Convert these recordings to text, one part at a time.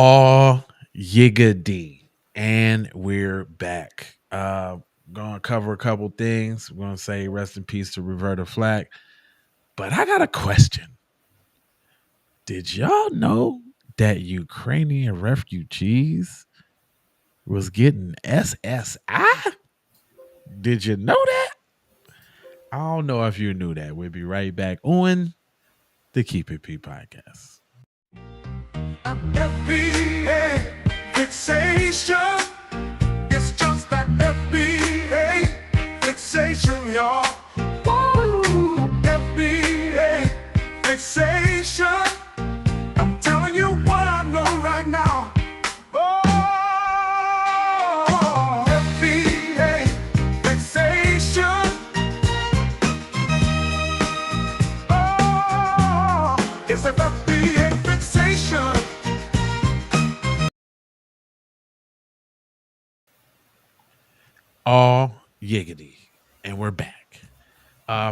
All yiggity. And we're back. Gonna cover a couple things. We're gonna say rest in peace to Roberta Flack. But I got a question. Did y'all know that Ukrainian refugees was getting SSI? Did you know that? I don't know if you knew that. We'll be right back on the Keep It P podcast. FBA fixation. It's just that FBA fixation, y'all. Woo! FBA fixation. I'm telling you what I know right now. Oh, FBA fixation. Oh, it's an FBA fixation. All yiggity. And we're back.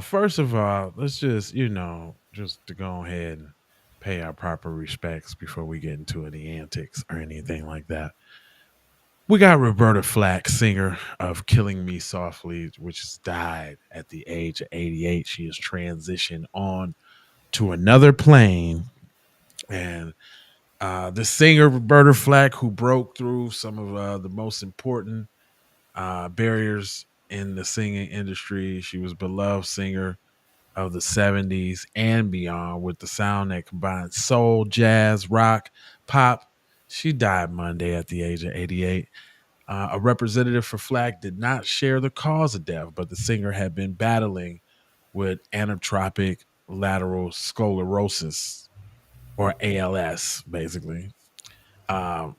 First of all, let's just to go ahead and pay our proper respects before we get into any antics or anything like that. We got Roberta Flack, singer of Killing Me Softly, which has died at the age of 88. She has transitioned on to another plane. And the singer, Roberta Flack, who broke through some of the most important barriers in the singing industry. She was a beloved singer of the 70s and beyond with the sound that combined soul, jazz, rock, pop. She died Monday at the age of 88. A representative for Flack did not share the cause of death, but the singer had been battling with amyotrophic lateral sclerosis, or ALS, basically.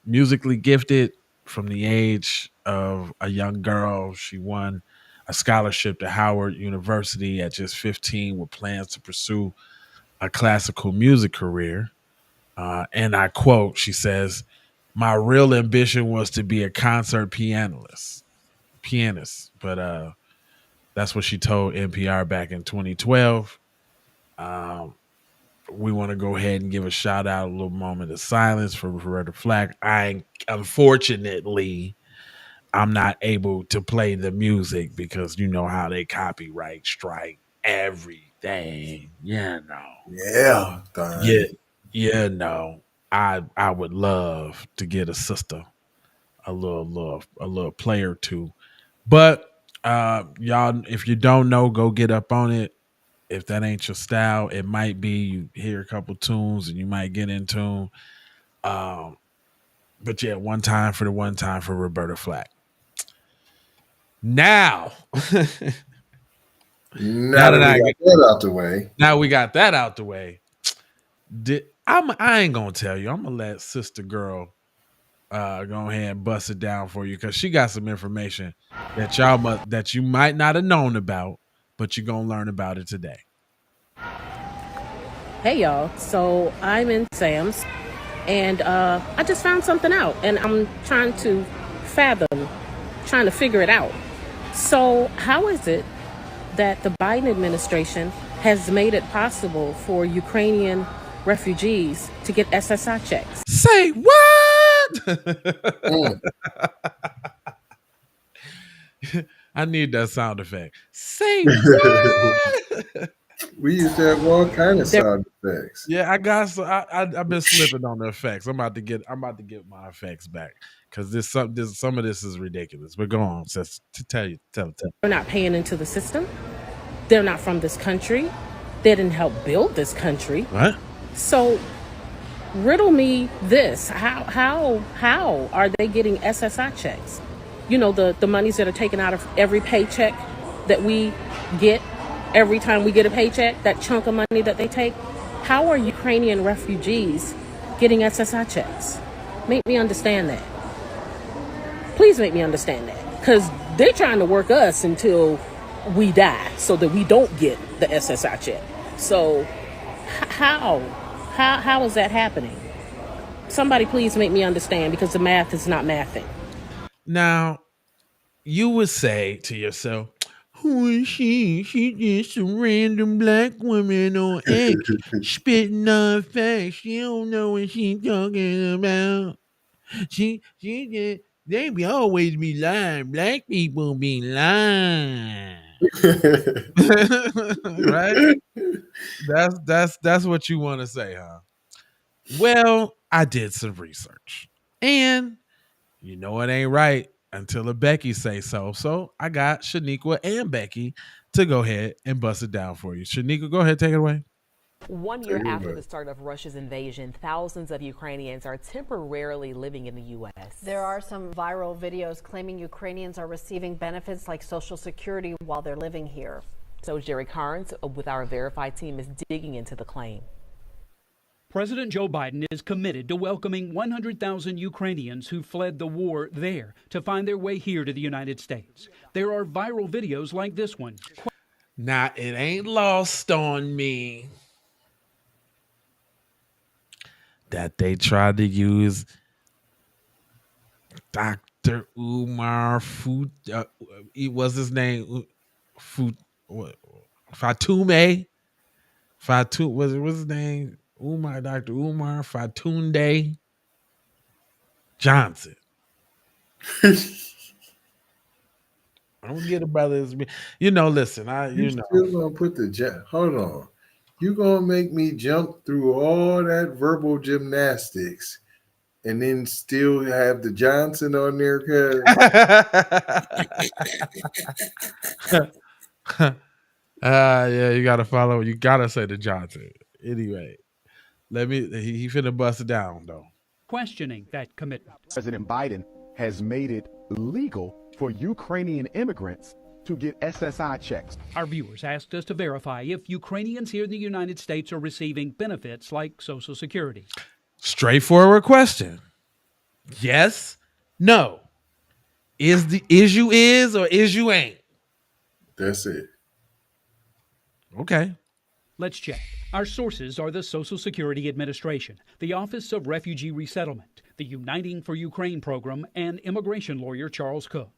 Musically gifted from the age of a young girl, she won a scholarship to Howard University at just 15 with plans to pursue a classical music career. And I quote, she says, "My real ambition was to be a concert pianist." But that's what she told NPR back in 2012. We want to go ahead and give a shout out, a little moment of silence for Roberta Flack. Unfortunately, I'm not able to play the music because you know how they copyright strike everything. Yeah, Yeah. no. I would love to get a sister a little play or two. But y'all, if you don't know, go get up on it. If that ain't your style, it might be you hear a couple tunes and you might get in tune. But yeah, one time for Roberta Flack. Now, Now that we got that out the way. Now we got that out the way. I ain't gonna tell you. I'm gonna let Sister Girl go ahead and bust it down for you because she got some information that you might not have known about, but you're gonna learn about it today. Hey y'all, so I'm in Sam's and I just found something out and I'm trying to figure it out. So how is it that the Biden administration has made it possible for Ukrainian refugees to get SSI checks? Say what? I need that sound effect. Say what? We used to have all kind of sound effects. Yeah, I got. So I've been slipping on the effects. I'm about to get my effects back because some of this is ridiculous. But go on, sis, tell. They're not paying into the system. They're not from this country. They didn't help build this country. What? So, riddle me this: how are they getting SSI checks? You know, the monies that are taken out of every paycheck that we get. Every time we get a paycheck, that chunk of money that they take, how are Ukrainian refugees getting SSI checks? Make me understand that. Please make me understand that. Because they're trying to work us until we die so that we don't get the SSI check. So how is that happening? Somebody please make me understand because the math is not mathing. Now, you would say to yourself, Who is she? She just a random black woman on X spitting on facts. She don't know what she talking about. She just they be always be lying. Black people be lying. Right? That's what you want to say, huh? Well, I did some research. And you know it ain't right until a Becky say so. So I got Shaniqua and Becky to go ahead and bust it down for you. Shaniqua, go ahead, take it away. 1 year after the start of Russia's invasion, thousands of Ukrainians are temporarily living in the U.S. There are some viral videos claiming Ukrainians are receiving benefits like Social Security while they're living here. So Jerry Carnes with our Verified team is digging into the claim. President Joe Biden is committed to welcoming 100,000 Ukrainians who fled the war there to find their way here to the United States. There are viral videos like this one. Now, it ain't lost on me that they tried to use Dr. Umar Food. What's his name? Fatume. What's his name? Dr. Umar Fatunde Johnson. I don't get a brother. Listen, still gonna put hold on. You gonna make me jump through all that verbal gymnastics and then still have the Johnson on there, cuz yeah, you gotta follow. You gotta say the Johnson. Anyway, he finna bust it down though. Questioning that commitment. President Biden has made it legal for Ukrainian immigrants to get SSI checks. Our viewers asked us to verify if Ukrainians here in the United States are receiving benefits like Social Security. Straightforward question. Yes, no. Is you is or is you ain't? That's it. Okay. Let's check. Our sources are the Social Security Administration, the Office of Refugee Resettlement, the Uniting for Ukraine program, and immigration lawyer Charles Cook.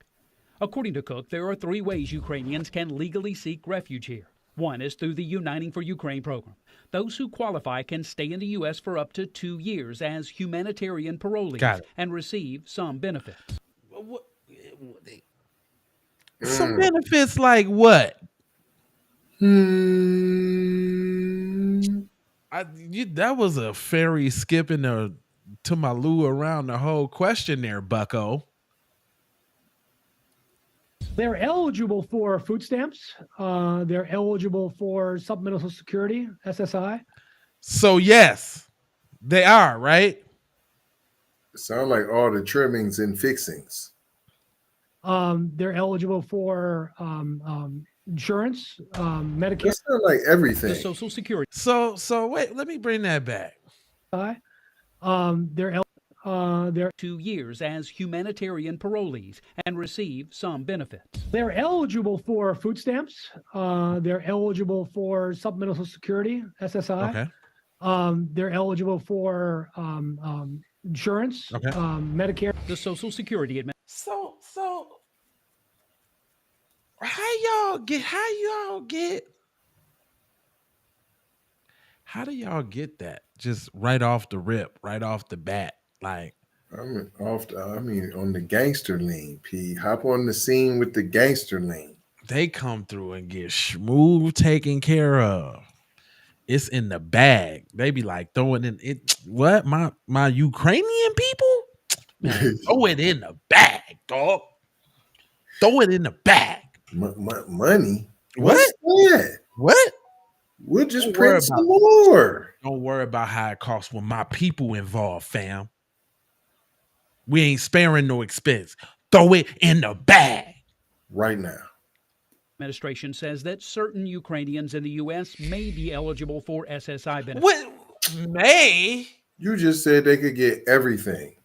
According to Cook, there are 3 ways Ukrainians can legally seek refuge here. One is through the Uniting for Ukraine program. Those who qualify can stay in the U.S. for up to 2 years as humanitarian parolees and receive some benefits. Some benefits like what? That was a fairy skipping to my loo around the whole question there, bucko. They're eligible for food stamps. They're eligible for supplemental Social Security, SSI. So yes, they are, right? It sounds like all the trimmings and fixings. They're eligible for insurance, Medicare. That sounds like everything. The Social Security. So wait, let me bring that back. They're 2 years as humanitarian parolees and receive some benefits. They're eligible for food stamps. They're eligible for supplemental Social Security, SSI. Okay. They're eligible for insurance, Medicare. The Social Security So how do y'all get that just right off the rip, right off the bat? Like, on the gangster lean, P. Hop on the scene with the gangster lean. They come through and get smooth taken care of. It's in the bag. They be like throwing in it. What? My Ukrainian people? Man, throw it in the bag, dog. Throw it in the bag. Money? What? What's that? What? We'll just print some more. Don't worry about how it costs when my people involved, fam. We ain't sparing no expense. Throw it in the bag. Right now. Administration says that certain Ukrainians in the U.S. may be eligible for SSI benefits. What? May? You just said they could get everything.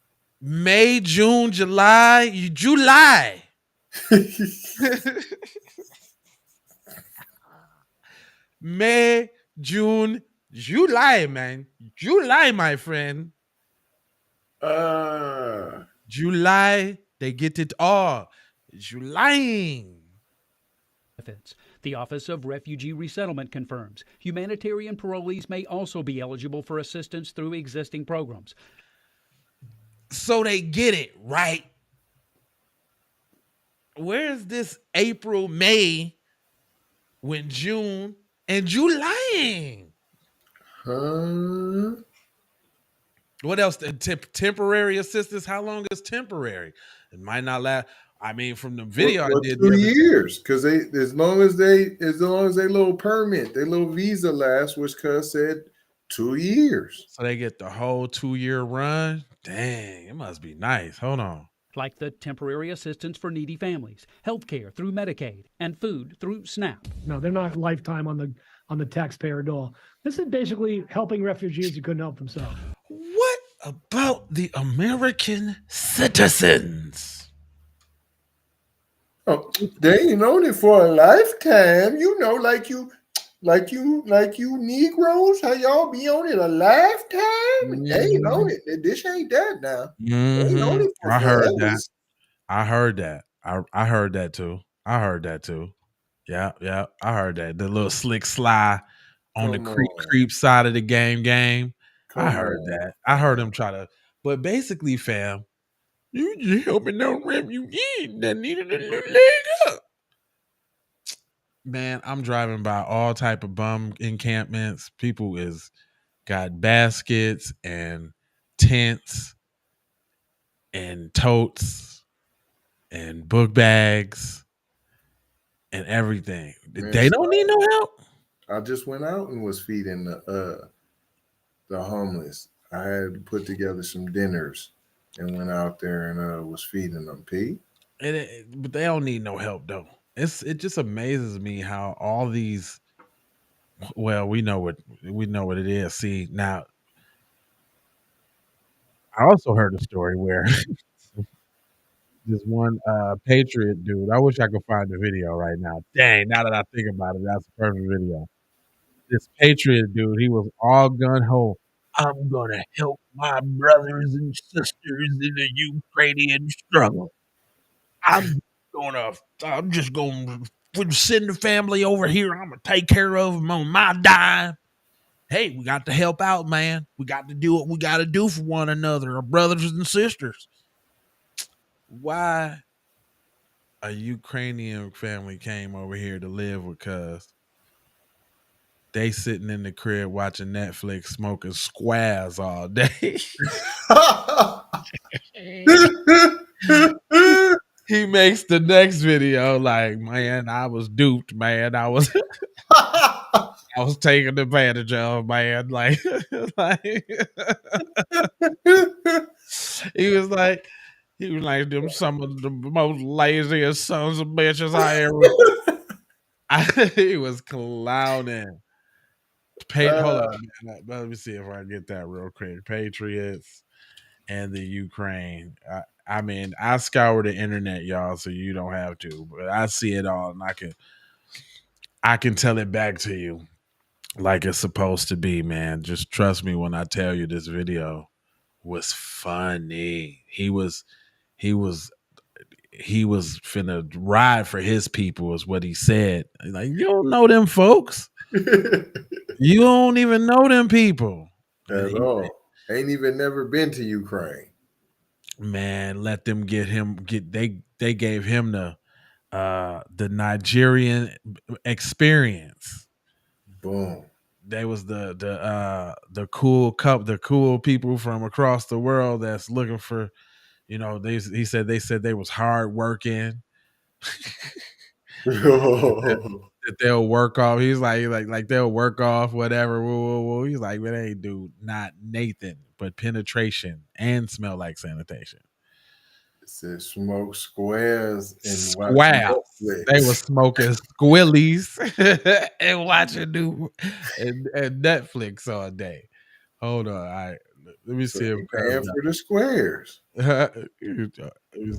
May, June, July. July. May, June, July, man. July, my friend. July, they get it all. Julying. benefits. The Office of Refugee Resettlement confirms humanitarian parolees may also be eligible for assistance through existing programs. So they get it, right? Where's this April, May, when June and July? Huh? What else? Temporary assistance. How long is temporary? It might not last. I mean, from the video I did, 2 years, because they as long as they little permit, their little visa lasts, which cuz said 2 years. So they get the whole 2-year run. Dang, it must be nice. Hold on. Like the temporary assistance for needy families, health care through Medicaid, and food through SNAP. No, they're not lifetime on the taxpayer dole. This is basically helping refugees who couldn't help themselves. What about the American citizens? Oh, they ain't on it for a lifetime. You know, like you Negroes, how y'all be on it a lifetime? They ain't on it. This ain't that now. They ain't on it for I heard forever. that. I heard that. I heard that too. I heard that too. Yeah. I heard that. The little slick sly on the creep side of the game. I heard that. I heard him try to. But basically, fam, you just helping no refugees that needed a little leg up. Man, I'm driving by all type of bum encampments. People is got baskets and tents and totes and book bags and everything. Man, they don't need no help. I just went out and was feeding the homeless. I had to put together some dinners and went out there and was feeding them. Pete, But they don't need no help though. It just amazes me how all these. Well, we know what it is. See, now I also heard a story where this one Patriot dude. I wish I could find the video right now. Dang, now that I think about it, that's a perfect video. This Patriot dude, he was all gun ho. I'm gonna help my brothers and sisters in the Ukrainian struggle. I'm just gonna send the family over here. I'm gonna take care of them on my dime. Hey, we got to help out, man. We got to do what we got to do for one another, our brothers and sisters. Why a Ukrainian family came over here to live with cuz they sitting in the crib watching Netflix, smoking squares all day. He makes the next video like, man, I was duped, man. I was taken advantage of, man. Like he was like them some of the most laziest sons of bitches I ever. He was clowning. Hold on, man. Let me see if I can get that real quick. Patriots and the Ukraine. I mean, I scour the internet, y'all, so you don't have to. But I see it all, and I can tell it back to you like it's supposed to be, man. Just trust me when I tell you this video was funny. He was finna ride for his people, is what he said. Like, you don't know them folks. You don't even know them people at all. Ain't even never been to Ukraine. Man, let them get him. They gave him the Nigerian experience. Boom. They was the cool people from across the world that's looking for, he said they was hardworking. that they'll work off. He's like they'll work off whatever. He's like, man, they do not Nathan, but penetration and smell like sanitation. It says smoke squares and watch Netflix. They were smoking squillies and watching and Netflix all day. Hold on, all right. Let me see if paying for the squares.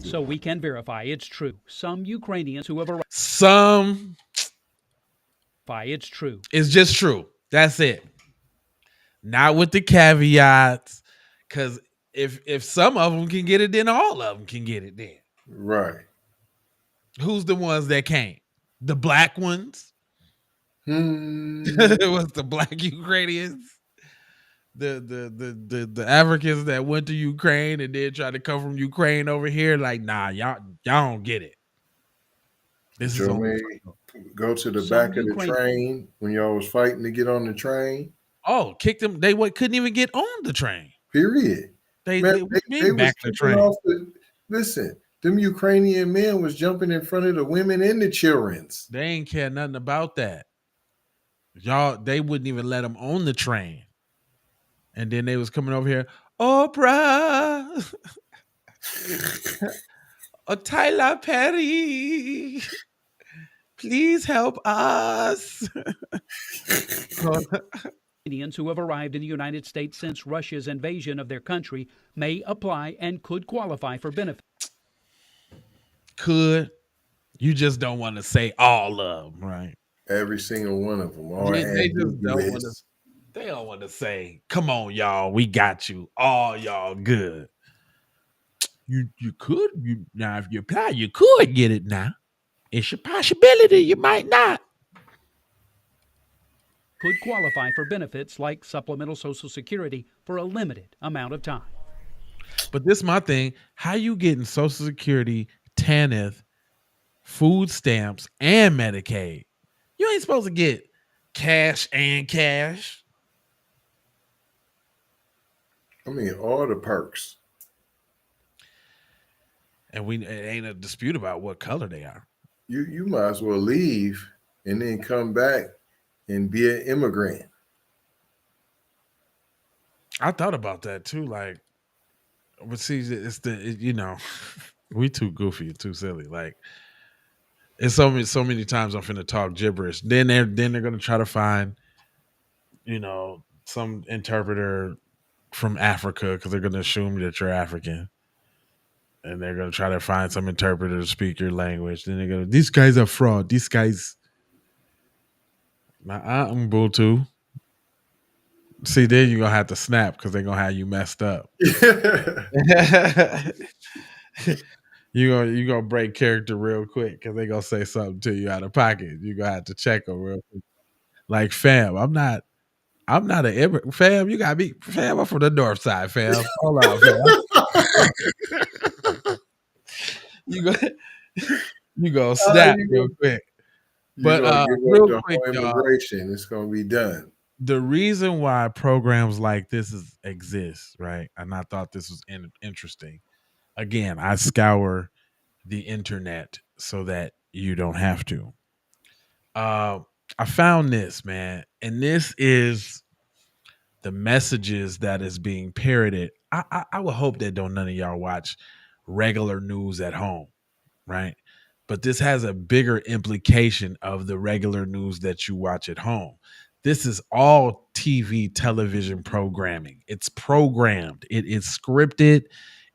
So we can verify it's true. Some Ukrainians who have arrived. It's true. It's just true. That's it. Not with the caveats, because if some of them can get it, then all of them can get it. Then right. Who's the ones that can't? The black ones. It was the black Ukrainians. The Africans that went to Ukraine and then tried to come from Ukraine over here. Like, nah, y'all don't get it. This is go to the back of the train when y'all was fighting to get on the train. Oh, kicked them. They couldn't even get on the train. Period. They was back the train. Listen, them Ukrainian men was jumping in front of the women and the childrens. They ain't care nothing about that. They wouldn't even let them on the train. And then they was coming over here, Oprah, Tyler Perry, please help us. Canadians who have arrived in the United States since Russia's invasion of their country may apply and could qualify for benefits. Could. You just don't want to say all of them, right? Every single one of them. They don't want to say, come on, y'all, we got you. All y'all good. You could. Now, if you apply, you could get it now. It's a possibility you might not. Could qualify for benefits like supplemental Social Security for a limited amount of time. But this is my thing. How you getting Social Security, TANF, food stamps, and Medicaid? You ain't supposed to get cash and cash. I mean, all the perks. And it ain't a dispute about what color they are. You might as well leave and then come back and be an immigrant. I thought about that too. Like, but see, we too goofy and too silly. Like, it's so many times I'm finna talk gibberish. Then they're gonna try to find, some interpreter from Africa because they're gonna assume that you're African. And they're going to try to find some interpreter to speak your language. Then they're going to, these guys are fraud. These guys. I'm bull too. See, then you're going to have to snap because they're going to have you messed up. You're going to break character real quick because they're going to say something to you out of pocket. You're going to have to check them real quick. Like, fam, I'm not an immigrant. Fam, you got me. Fam, I'm from the north side, fam. Hold on, fam. You go snap real quick. But real quick, immigration, it's gonna be done. The reason why programs like this exist, right? And I thought this was interesting. Again, I scour the internet so that you don't have to. I found this, man, and this is the messages that is being parroted. I would hope that none of y'all watch regular news at home, right? But this has a bigger implication of the regular news that you watch at home. This is all television programming. It's programmed. It is scripted.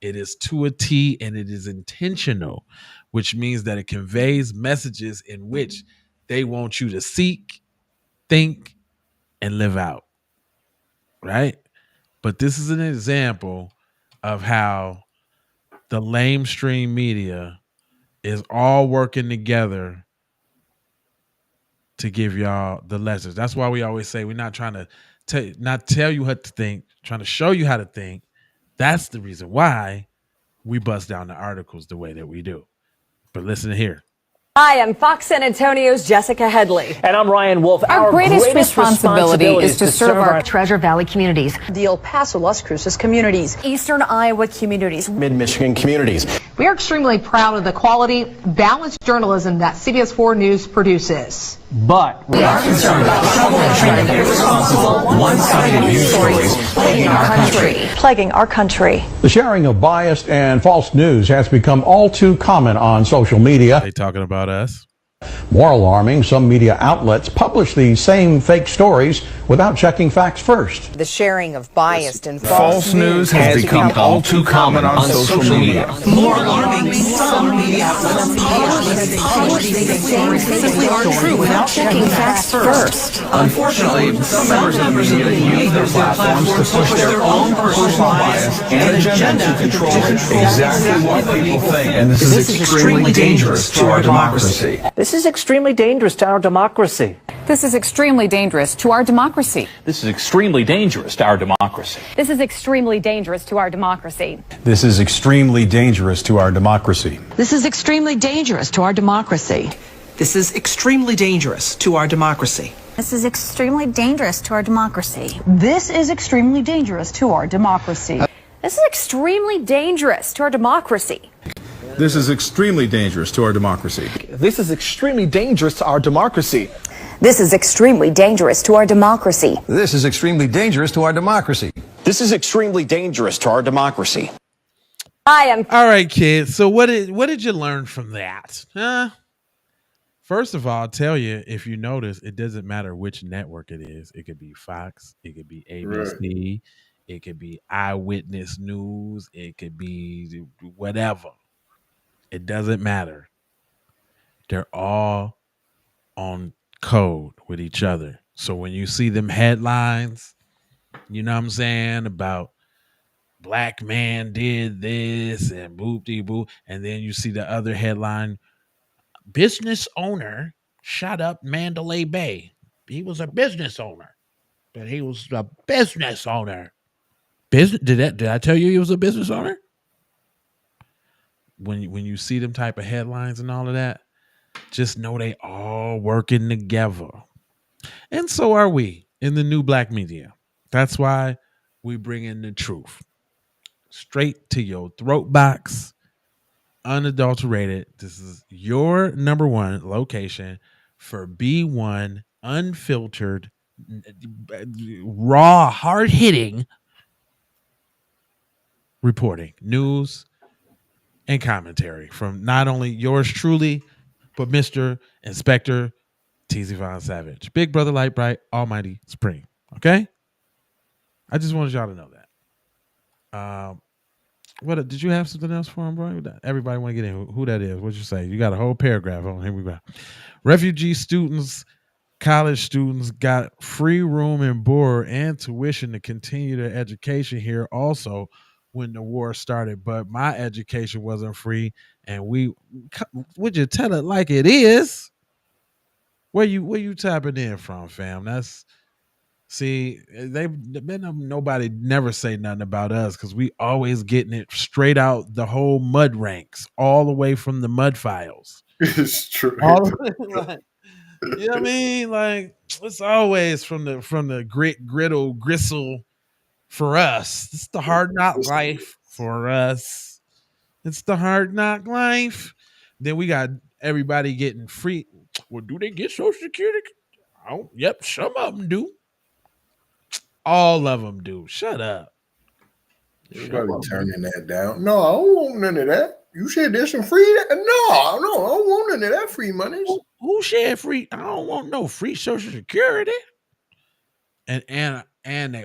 It is to a T, and it is intentional, which means that it conveys messages in which they want you to seek, think, and live out, right? But this is an example of how the lamestream media is all working together to give y'all the lessons. That's why we always say we're not trying to not tell you what to think, trying to show you how to think. That's the reason why we bust down the articles the way that we do. But listen here. Hi, I'm Fox San Antonio's Jessica Headley. And I'm Ryan Wolf. Our greatest responsibility is to serve our Treasure Valley communities, the El Paso, Las Cruces communities, Eastern Iowa communities, Mid-Michigan communities. We are extremely proud of the quality, balanced journalism that CBS 4 News produces. But we are concerned about troubling, irresponsible, one-sided news stories plaguing our country. The sharing of biased and false news has become all too common on social media. They talking about us? More alarming, some media outlets publish these same fake stories without checking facts first. The sharing of biased and false news has become all too common on social media. More alarming, some media outlets publish these stories simply aren't true without checking facts first. Unfortunately, some members of the media use their platforms to push their own personal bias and agenda to control exactly what people think. And this is extremely dangerous to our democracy. This This is extremely dangerous to our democracy. This is extremely dangerous to our democracy. This is extremely dangerous to our democracy. This is extremely dangerous to our democracy. This is extremely dangerous to our democracy. This is extremely dangerous to our democracy. This is extremely dangerous to our democracy. This is extremely dangerous to our democracy. This is extremely dangerous to our democracy. This is extremely dangerous to our democracy. This is extremely dangerous to our democracy. This is extremely dangerous to our democracy. This is extremely dangerous to our democracy. This is extremely dangerous to our democracy. This is extremely dangerous to our democracy. All right, kids. So what did you learn from that? First of all, I'll tell you, if you notice, it doesn't matter which network it is. It could be Fox, it could be ABC, it could be Eyewitness News, it could be whatever. It doesn't matter. They're all on code with each other. So when you see them headlines, you know what I'm saying, about black man did this and boop-de-boop, and then you see the other headline, business owner shot up Mandalay Bay. He was a business owner, but he was a business owner. Did I tell you he was a business owner? When you see them type of headlines and all of that, just know they all working together. And so are we in the new black media. That's why we bring in the truth straight to your throat box, unadulterated. This is your number one location for B1 unfiltered, raw, hard-hitting reporting, news, and commentary from not only yours truly, but Mr. Inspector TZ Von Savage. Big Brother Light Bright, Almighty Supreme. Okay? I just wanted y'all to know that. What did you have something else for him, bro? Everybody want to get in who that is. What'd you say? You got a whole paragraph on. Here we go. Refugee students, college students got free room and board and tuition to continue their education here also when the war started, but my education wasn't free. And would you tell it like it is? Where you tapping in from, fam? Nobody never say nothing about us because we always getting it straight out the whole mud ranks, all the way from the mud files. It's true. You know what I mean? Like it's always from the griddle gristle. For us, it's the hard knock life. For us, it's the hard knock life. Then we got everybody getting free. Well, do they get Social Security? Oh, yep, some of them do. All of them do. Shut up. Everybody turning that down. No, I don't want none of that. You said there's some free. No, I don't want none of that free money. Who said free? I don't want no free Social Security. And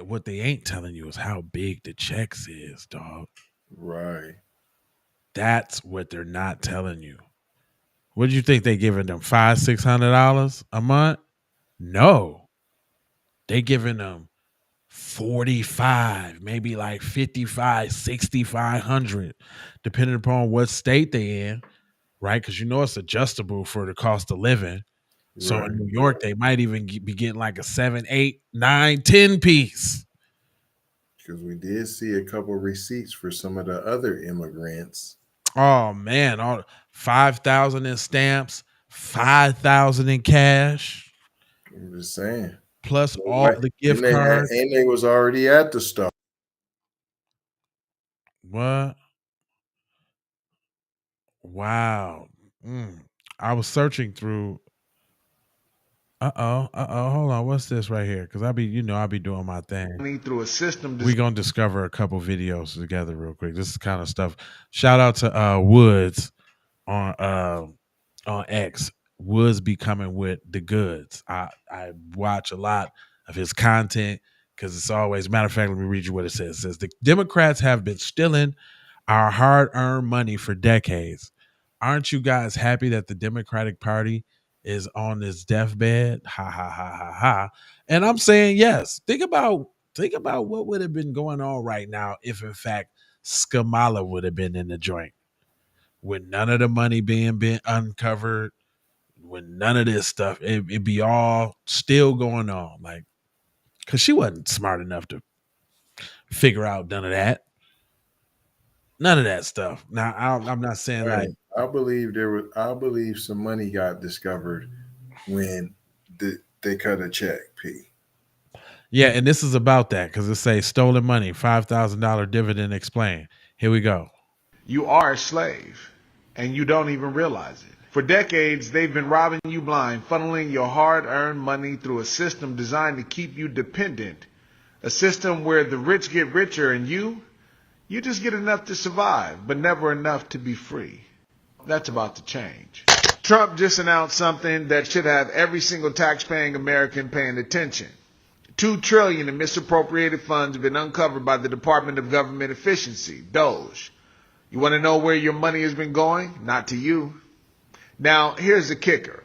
what they ain't telling you is how big the checks is, dog. Right. That's what they're not telling you. What do you think they giving them $500-$600 a month? No, they giving them 45, maybe like 55, 6,500, depending upon what state they in, right? Because you know it's adjustable for the cost of living. So in New York, they might even be getting like a 7, 8, 9, 10 piece. Because we did see a couple of receipts for some of the other immigrants. Oh man, all 5,000 in stamps, 5,000 in cash. I'm just saying. Plus all the gift cards. And they was already at the store. What? Wow. I was searching through. Hold on. What's this right here? Because I be doing my thing. Through a system. We're gonna discover a couple videos together real quick. This is kind of stuff. Shout out to Woods on X. Woods be coming with the goods. I watch a lot of his content because it's always, matter of fact, let me read you what it says. It says the Democrats have been stealing our hard-earned money for decades. Aren't you guys happy that the Democratic Party is on this deathbed? Ha ha ha ha ha. And I'm saying yes. Think about what would have been going on right now if in fact Skamala would have been in the joint with none of the money being uncovered, when none of this stuff, it be all still going on. Like, because she wasn't smart enough to figure out none of that. None of that stuff. Now, I'm not saying like, I believe some money got discovered when they cut a check. P. yeah, and this is about that because it say stolen money, $5,000 dividend explained. Here we go. You are a slave, and you don't even realize it. For decades, they've been robbing you blind, funneling your hard-earned money through a system designed to keep you dependent. A system where the rich get richer and you just get enough to survive, but never enough to be free. That's about to change. Trump just announced something that should have every single tax-paying American paying attention. $2 trillion in misappropriated funds have been uncovered by the Department of Government Efficiency, DOGE. You want to know where your money has been going? Not to you. Now, here's the kicker.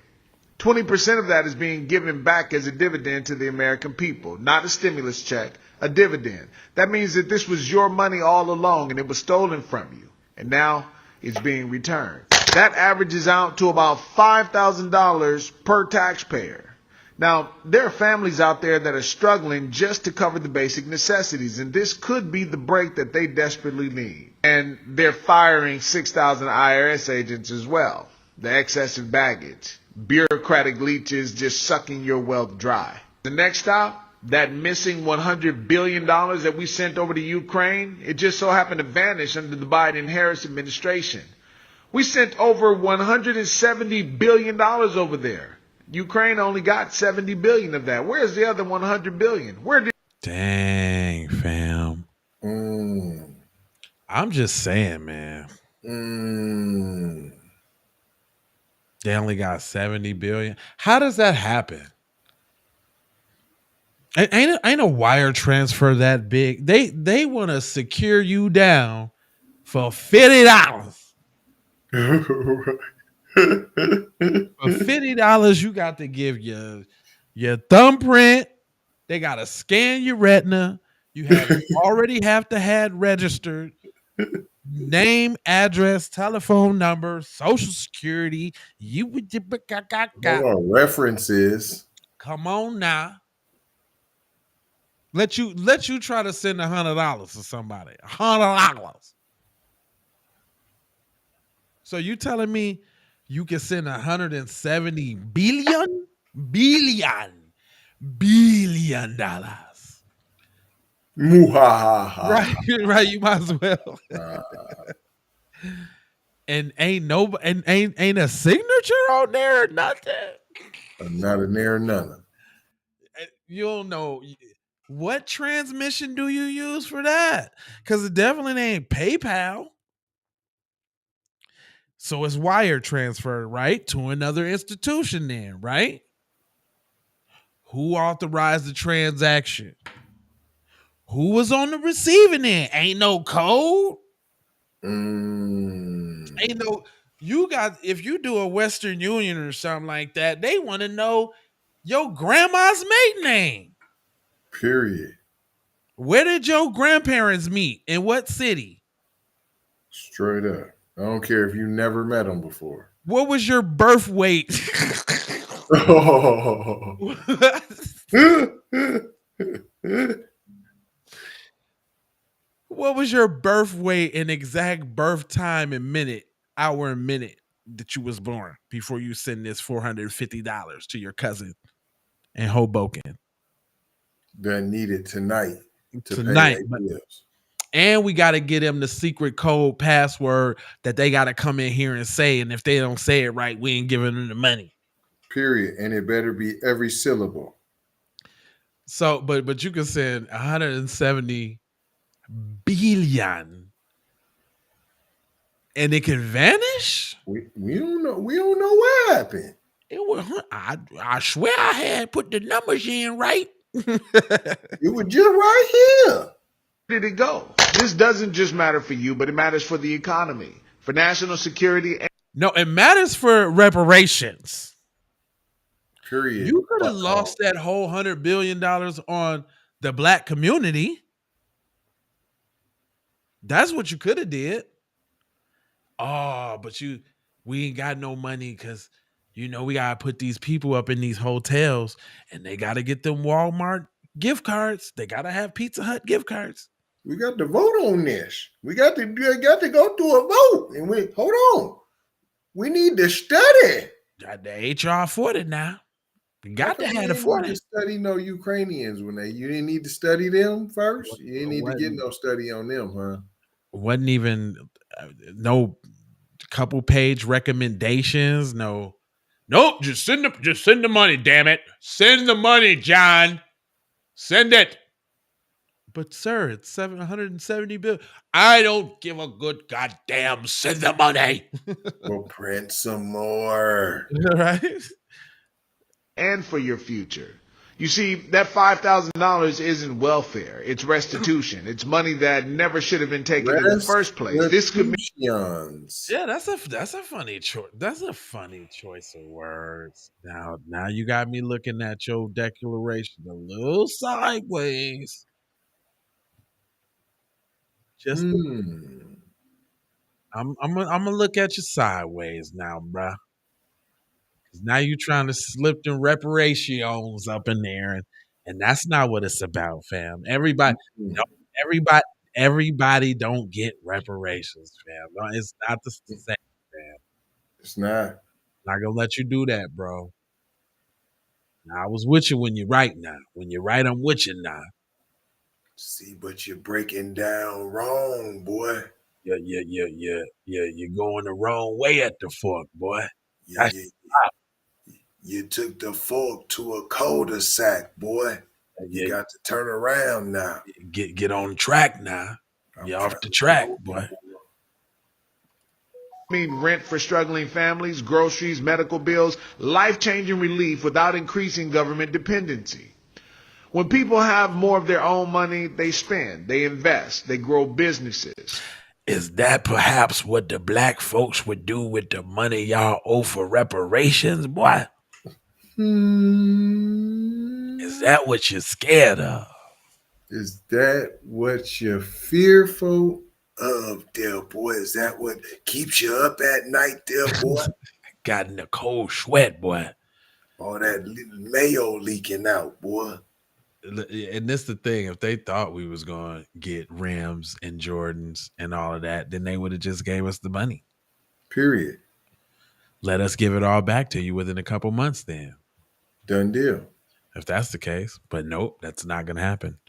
20% of that is being given back as a dividend to the American people, not a stimulus check, a dividend. That means that this was your money all along and it was stolen from you. And now it's being returned. That averages out to about $5,000 per taxpayer. Now, there are families out there that are struggling just to cover the basic necessities, and this could be the break that they desperately need. And they're firing 6,000 IRS agents as well. The excessive baggage, bureaucratic leeches just sucking your wealth dry. The next stop, that missing $100 billion that we sent over to Ukraine, it just so happened to vanish under the Biden-Harris administration. We sent over $170 billion over there. Ukraine only got 70 billion of that. Where's the other 100 billion? Dang, fam. I'm just saying, man. They only got 70 billion. How does that happen? Ain't a wire transfer that big. They want to secure you down for $50. For $50, you got to give your thumbprint. They got to scan your retina. You already have to have registered name, address, telephone number, Social Security. References. Come on now. Let you try to send $100 to somebody. $100. So you telling me you can send 170 billion dollars? Right. You might as well. And ain't a signature on there or nothing. Not a near none. You don't know what transmission do you use for that? Because it definitely ain't PayPal. So it's wire transfer, right? To another institution then, right? Who authorized the transaction? Who was on the receiving end? Ain't no code. Ain't no, if you do a Western Union or something like that, they want to know your grandma's maiden name. Period. Where did your grandparents meet? In what city? Straight up. I don't care if you never met them before. What was your birth weight? What was your birth weight and exact birth time and minute, hour and minute that you was born before you send this $450 to your cousin in Hoboken? That needed tonight. Tonight. And we got to get them the secret code password that they got to come in here and say. And if they don't say it right, we ain't giving them the money. Period. And it better be every syllable. So, but you can send 170 billion and it can vanish. We don't know. We don't know what happened. It was. I swear I had put the numbers in right. It was just right here. Where did it go? This doesn't just matter for you, but it matters for the economy, for national security. No, it matters for reparations. Period. You could have lost that whole $100 billion on the black community. That's what you could have did. Oh, but we ain't got no money because You know, we gotta put these people up in these hotels, and they gotta get them Walmart gift cards. They gotta have Pizza Hut gift cards. We got to vote on this. We got to go through a vote. And hold on. We need to study. Got the HR for it now. You got to have it for it. Study no Ukrainians you didn't need to study them first. You didn't need to get no study on them, huh? Wasn't even no couple page recommendations. Nope. Just send the money. Damn it, send the money, John. Send it. But sir, it's 770 billion. I don't give a good goddamn. Send the money. We'll print some more. Right? And for your future. You see, that $5,000 isn't welfare. It's restitution. It's money that never should have been taken in the first place. This could be. Yeah, that's a funny choice. That's a funny choice of words. Now you got me looking at your declaration a little sideways. Just I'm gonna look at you sideways now, bruh. Now you're trying to slip them reparations up in there, and that's not what it's about, fam. Everybody don't get reparations, fam. No, it's not the same, fam. It's not. I'm not gonna let you do that, bro. Now, I was with you when you're right now. When you're right, I'm with you now. See, but you're breaking down wrong, boy. You're going the wrong way at the fork, boy. You took the fork to a cul-de-sac, boy. You got to turn around now. Get on track now. You're off the track, boy. Rent for struggling families, groceries, medical bills, life-changing relief without increasing government dependency. When people have more of their own money, they spend, they invest, they grow businesses. Is that perhaps what the black folks would do with the money y'all owe for reparations, boy? Is that what you're scared of? Is that what you're fearful of, there, boy? Is that what keeps you up at night, there, boy? Got in a cold sweat, boy. All that mayo leaking out, boy. And this the thing, if they thought we was going to get Rims and Jordans and all of that, then they would have just gave us the money. Period. Let us give it all back to you within a couple months then. Done deal. If that's the case. But nope, that's not going to happen.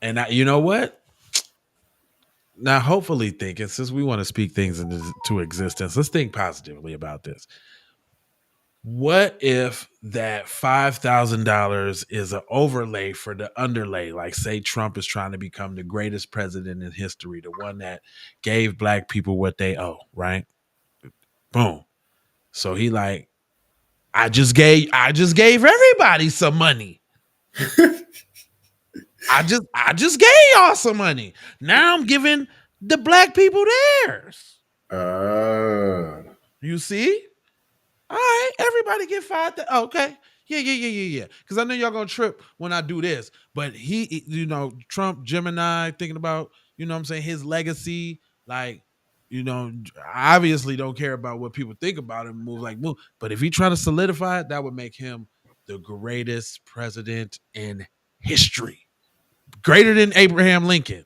And you know what? Now, hopefully thinking, since we want to speak things into existence, let's think positively about this. What if that $5,000 is an overlay for the underlay? Like, say Trump is trying to become the greatest president in history, the one that gave black people what they owe, right? Boom. So he like, I just gave everybody some money. I just gave y'all some money. Now I'm giving the black people theirs. You see? All right, everybody get $5,000. Okay. Yeah. Because I know y'all gonna trip when I do this. But he, Trump, Gemini, thinking about, what I'm saying, his legacy, like, obviously don't care about what people think about him, move. But if he trying to solidify it, that would make him the greatest president in history. Greater than Abraham Lincoln.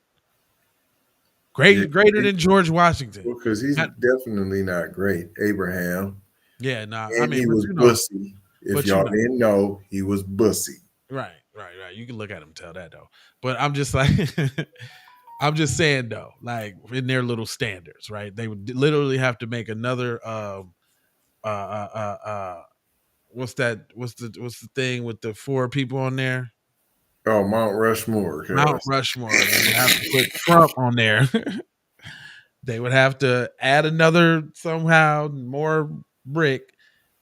Greater than George Washington. Well, because he's definitely not great. Abraham. Yeah, nah. And he was bussy. If y'all didn't know, he was bussy. Right. You can look at him and tell that though. But I'm just like, I'm just saying though, like in their little standards, right? They would literally have to make another what's the thing with the 4 people on there? Oh, Mount Rushmore. Mount Rushmore. They would have to put Trump on there. They would have to add another somehow more brick.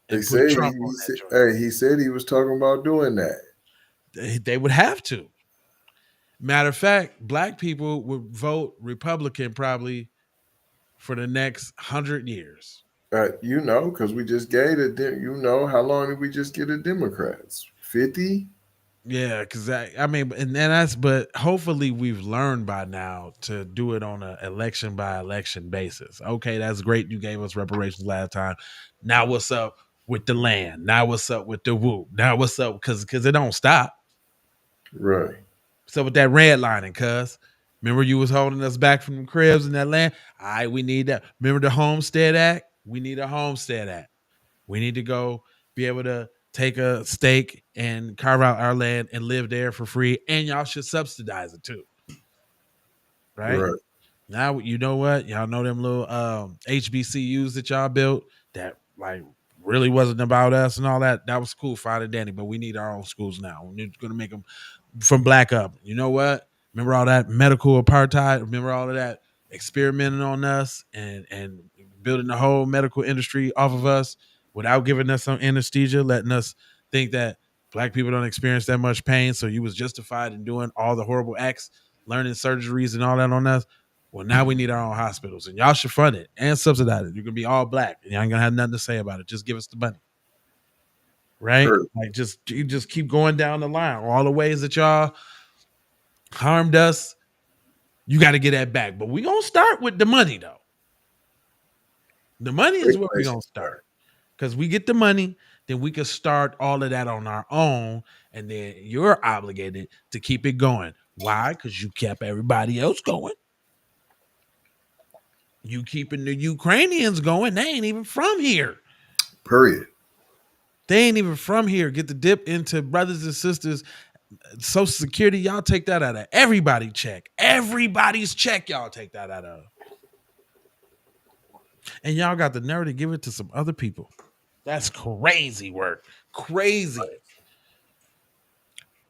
They say he said he was talking about doing that. They would have to. Matter of fact, black people would vote Republican probably for the next 100 years. Because we just gave how long did we just get the Democrats? 50? Yeah, because I mean, and then but hopefully we've learned by now to do it on an election by election basis. Okay, that's great. You gave us reparations last time. Now what's up with the land? Now what's up with the whoop? Now what's up? Because it don't stop. Right. So with that redlining, cuz remember you was holding us back from the cribs in that land. All right, we need that. Remember the Homestead Act? We need a Homestead Act. We need to go be able to take a stake and carve out our land and live there for free. And y'all should subsidize it too. Right? Right. Now you know what? Y'all know them little HBCUs that y'all built that like really wasn't about us and all that. That was cool, Friday Danny, but we need our own schools now. We're gonna make them from black up. You know what? Remember all that medical apartheid? Remember all of that experimenting on us and building the whole medical industry off of us without giving us some anesthesia, letting us think that black people don't experience that much pain. So you was justified in doing all the horrible acts, learning surgeries and all that on us. Well, now we need our own hospitals, and y'all should fund it and subsidize it. You're gonna be all black, and y'all ain't gonna have nothing to say about it. Just give us the money, right? Sure. Like you just keep going down the line. All the ways that y'all harmed us, you got to get that back. But we gonna start with the money, though. The money is where we gonna start, because we get the money, then we can start all of that on our own, and then you're obligated to keep it going. Why? Because you kept everybody else going. You keeping the Ukrainians going. They ain't even from here. Period. They ain't even from here. Get the dip into brothers and sisters. Social Security, y'all take that out of everybody's check. Everybody's check, y'all take that out of. And y'all got the nerve to give it to some other people. That's crazy work. Crazy.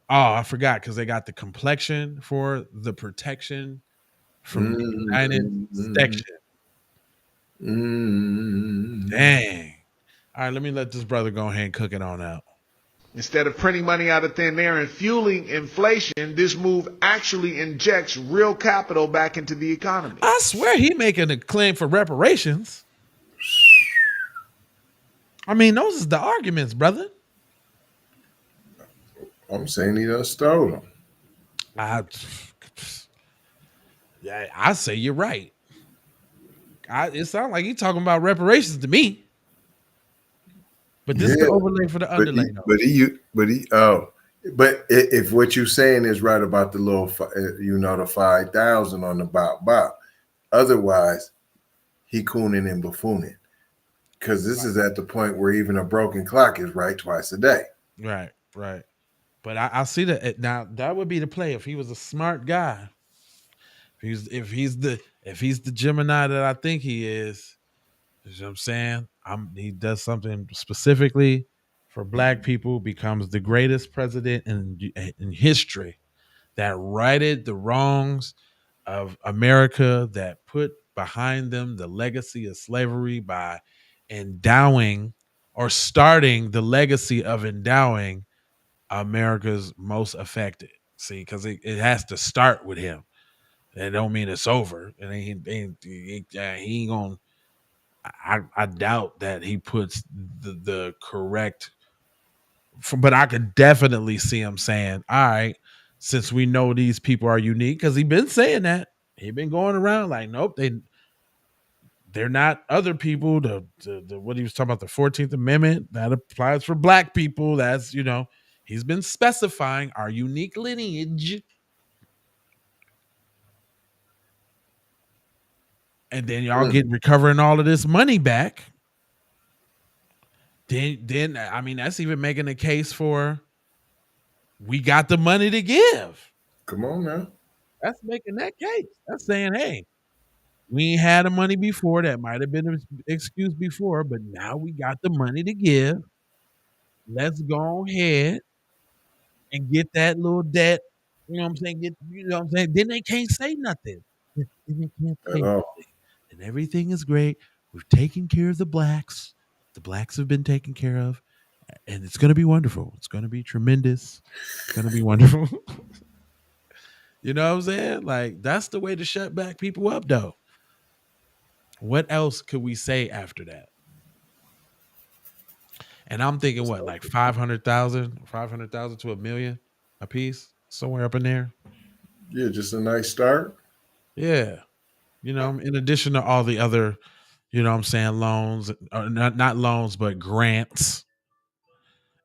Oh, I forgot, because they got the complexion for the protection from the United section. Dang. All right, let me let this brother go ahead and cook it on out. Instead of printing money out of thin air and fueling inflation, this move actually injects real capital back into the economy. I swear he making a claim for reparations. I mean, those is the arguments, brother. I'm saying he done stole them. I say you're right. It sounds like he's talking about reparations to me. But this is the overlay for the underlay. But if what you're saying is right about the little, the 5,000 on the bop, otherwise he cooning and buffooning, because this is at the point where even a broken clock is right twice a day. Right. But I see that now. That would be the play if he was a smart guy. If he's the Gemini that I think he is. You know what I'm saying? He does something specifically for black people, becomes the greatest president in history that righted the wrongs of America, that put behind them the legacy of slavery by endowing or starting the legacy of endowing America's most affected. See, because it has to start with him. That don't mean it's over. And he ain't gonna. I doubt that he puts the correct. But I could definitely see him saying, "All right, since we know these people are unique," because he's been saying that. He's been going around like, "Nope, they're not other people." The what he was talking about, the 14th Amendment, that applies for black people. That's, he's been specifying our unique lineage. And then y'all get recovering all of this money back. Then I mean, that's even making a case for we got the money to give. Come on now. That's making that case. That's saying, hey, we ain't had the money before. That might have been an excuse before, but now we got the money to give. Let's go ahead and get that little debt. You know what I'm saying? Then they can't say nothing. Then they can't say nothing. And everything is great. We've taken care of the blacks. The blacks have been taken care of. And it's going to be wonderful. It's going to be tremendous. It's going to be wonderful. You know what I'm saying? Like, that's the way to shut black people up, though. What else could we say after that? And I'm thinking, what, like 500,000 to $1 million? a piece, somewhere up in there. Yeah, just a nice start. Yeah. In addition to all the other, what I'm saying, loans, or not loans, but grants.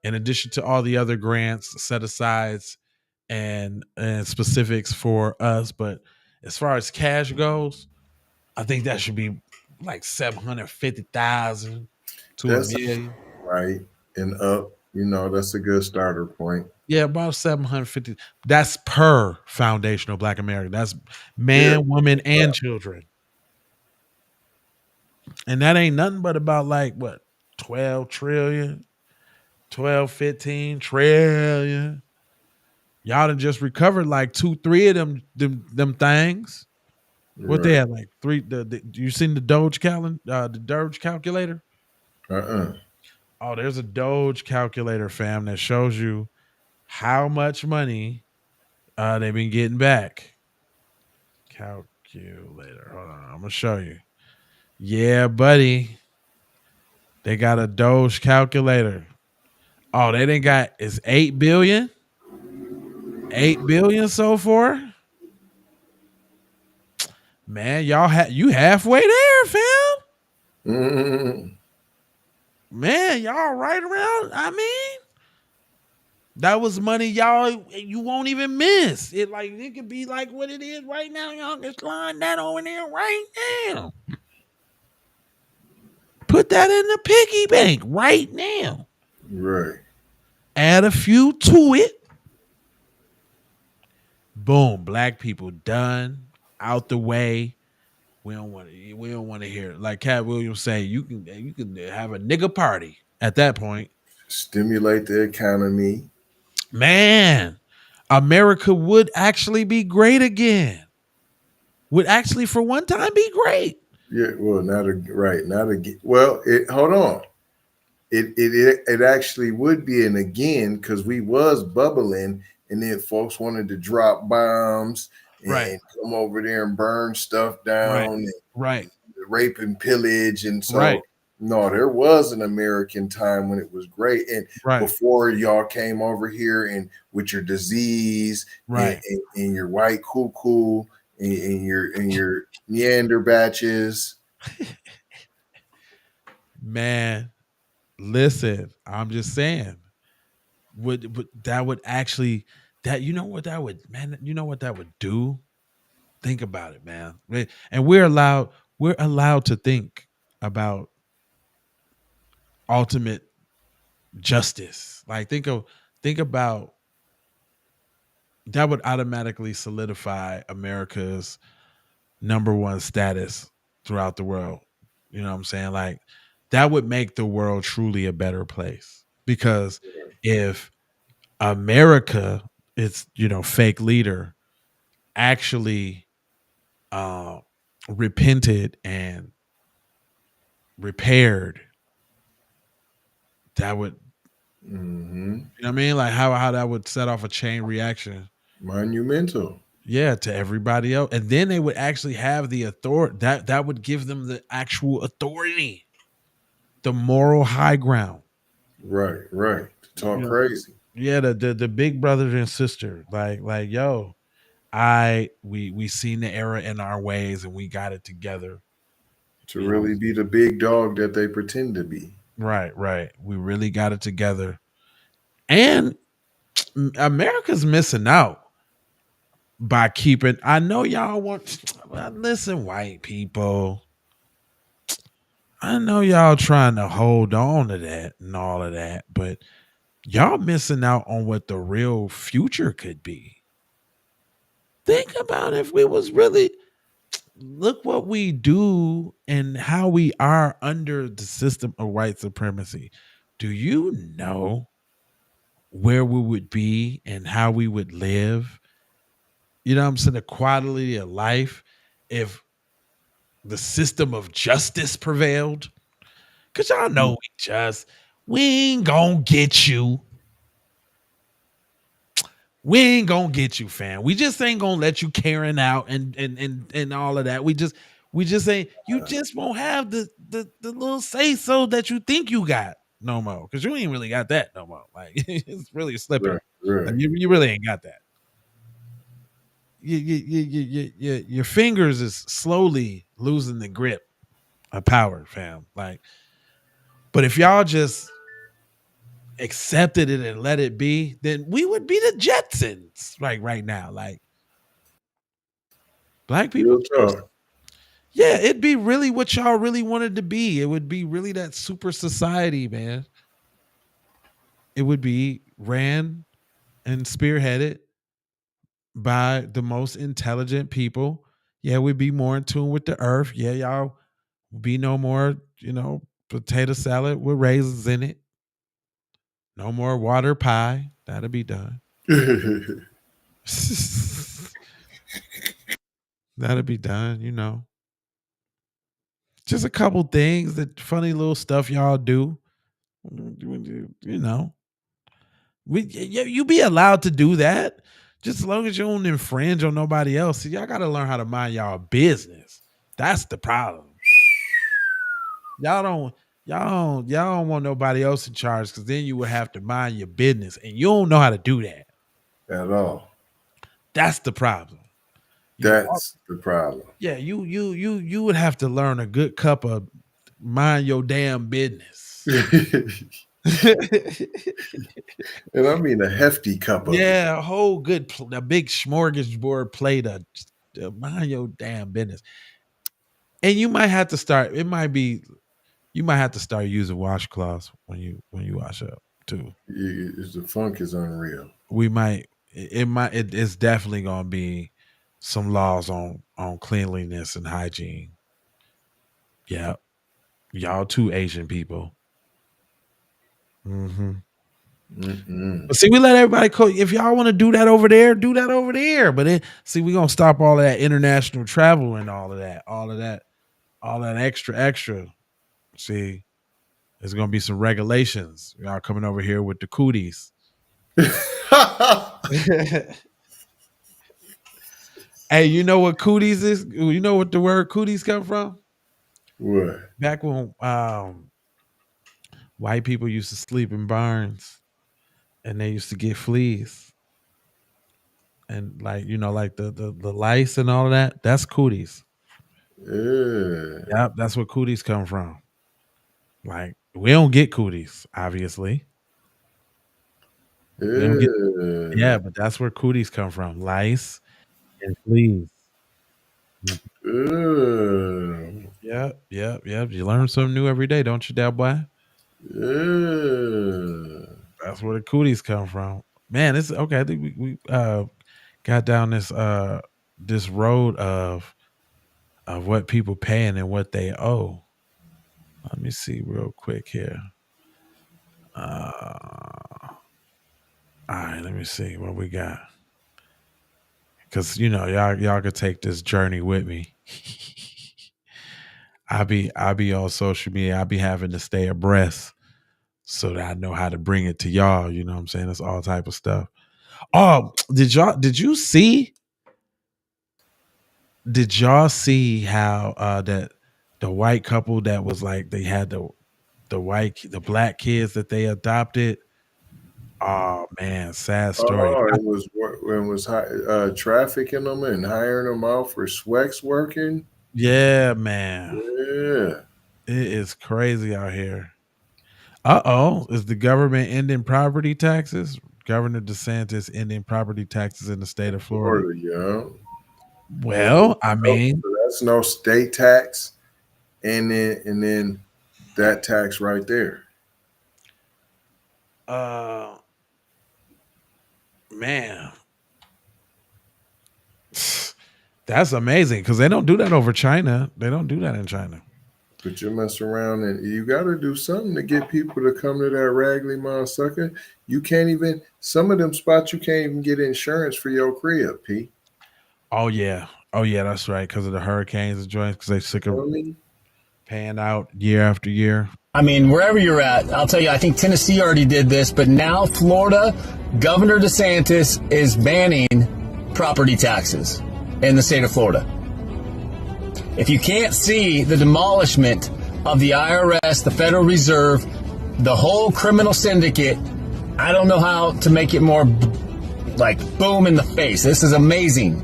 In addition to all the other grants, set asides, and specifics for us, but as far as cash goes, I think that should be like 750,000 to a That's million. right and up. That's a good starter point. Yeah, about 750. That's per foundational Black American. That's man, woman, and children. And that ain't nothing but about like what, 12 trillion, 12, 15 trillion. Y'all done just recovered like 2-3 of them things. What they had, like three? You seen the Doge the Doge calculator? Oh, there's a Doge calculator, fam, that shows you how much money they've been getting back. Calculator. Hold on, I'm gonna show you. Yeah, buddy. They got a Doge calculator. Oh, they didn't got it's 8 billion. 8 billion so far. Man, you halfway there, fam. Man, y'all right around. I mean, that was money you won't even miss. It could be like what it is right now. Y'all just line that over there right now. Put that in the piggy bank right now. Right. Add a few to it. Boom. Black people done, out the way. We don't want to hear it. Like Cat Williams say, you can have a nigga party at that point. Stimulate the economy. Man, America would actually be great again. Would actually for one time be great. Yeah, well, not again. Well, hold on. It actually would be an again because we was bubbling, and then folks wanted to drop bombs and come over there and burn stuff down, and rape and pillage, and so no, there was an American time when it was great, and before y'all came over here and with your disease, and your white cuckoo and your Neander batches. Man, listen, I'm just saying, would actually you know what that would do? Think about it, man. And we're allowed to think about ultimate justice. Like think about that would automatically solidify America's #1 status throughout the world. You know what I'm saying? Like that would make the world truly a better place. Because if America, its fake leader, actually repented and repaired, that would you know what I mean? Like how that would set off a chain reaction. Monumental. Yeah, to everybody else. And then they would actually have the authority that would give them the actual authority, the moral high ground. Right. Talk crazy. Yeah, the big brother and sister. Like, yo, we seen the error in our ways and we got it together. To really be the big dog that they pretend to be. Right. We really got it together. And America's missing out by keeping. I know y'all listen, white people. I know y'all trying to hold on to that and all of that, but y'all missing out on what the real future could be. Think about if we was really look what we do and how we are under the system of white supremacy. Do you know where we would be and how we would live? You know what I'm saying? The quality of life if the system of justice prevailed. Because y'all know we ain't gonna get you. We ain't gonna get you, fam. We just ain't gonna let you carrying out and all of that. We just ain't. You just won't have the little say so that you think you got no more, because you ain't really got that no more. Like it's really slipping. Right. Like, you really ain't got that. Your fingers is slowly losing the grip of power, fam. Like, but if y'all just accepted it and let it be, then we would be the Jetsons right now. Like, black people. Yeah, it'd be really what y'all really wanted to be. It would be really that super society, man. It would be ran and spearheaded by the most intelligent people. Yeah, we'd be more in tune with the earth. Yeah, y'all be no more, potato salad with raisins in it. No more water pie. That'll be done. That'll be done, Just a couple things, that funny little stuff y'all do. You be allowed to do that, just as long as you don't infringe on nobody else. See, y'all got to learn how to mind y'all business. That's the problem. Y'all don't want nobody else in charge, because then you would have to mind your business, and you don't know how to do that at all. That's the problem. That's the problem. Yeah, you would have to learn a good cup of mind your damn business. And I mean a hefty cup of it. A whole good, a big smorgasbord plate of mind your damn business. And you might have to start. You might have to start using washcloths when you wash up too. The funk is unreal. It's definitely gonna be some laws on cleanliness and hygiene. Yeah, y'all too, Asian people. Mm-hmm. But see, we let everybody if y'all want to do that over there, do that over there. But we're gonna stop all of that international travel and all of that extra. See, there's gonna be some regulations. Y'all coming over here with the cooties. Hey, you know what cooties is? You know what the word cooties come from? What? Back when white people used to sleep in barns, and they used to get fleas, and like the lice and all of that. That's cooties. Yep, that's where cooties come from. Like, we don't get cooties, obviously. But that's where cooties come from. Lice and fleas. Yep. You learn something new every day, don't you, Dad boy? That's where the cooties come from. Man, it's okay. I think we got down this road of what people paying and what they owe. Let me see real quick here. All right, let me see what we got. Because y'all could take this journey with me. I be on social media. I be having to stay abreast so that I know how to bring it to y'all. You know what I'm saying? It's all type of stuff. Oh, did y'all see how that the white couple that was like, they had the black kids that they adopted? Oh man, sad story. It was trafficking them and hiring them out for sex working. Yeah, man. Yeah, it is crazy out here. Is the government ending property taxes? Governor DeSantis ending property taxes in the state of Florida. Yeah. Well, I mean, that's no state tax, and then that tax right there. Man, that's amazing, because they don't do that over China. They don't do that in China. But you mess around and you got to do something to get people to come to that raggedy mile sucker. You can't even, some of them spots you can't even get insurance for your crib, P. Oh yeah, that's right, because of the hurricanes and joints, because they sick of paying out year after year. I mean, wherever you're at, I'll tell you, I think Tennessee already did this, but now Florida, Governor DeSantis is banning property taxes in the state of Florida. If you can't see the demolishment of the IRS, the Federal Reserve, the whole criminal syndicate, I don't know how to make it more like boom in the face. This is amazing.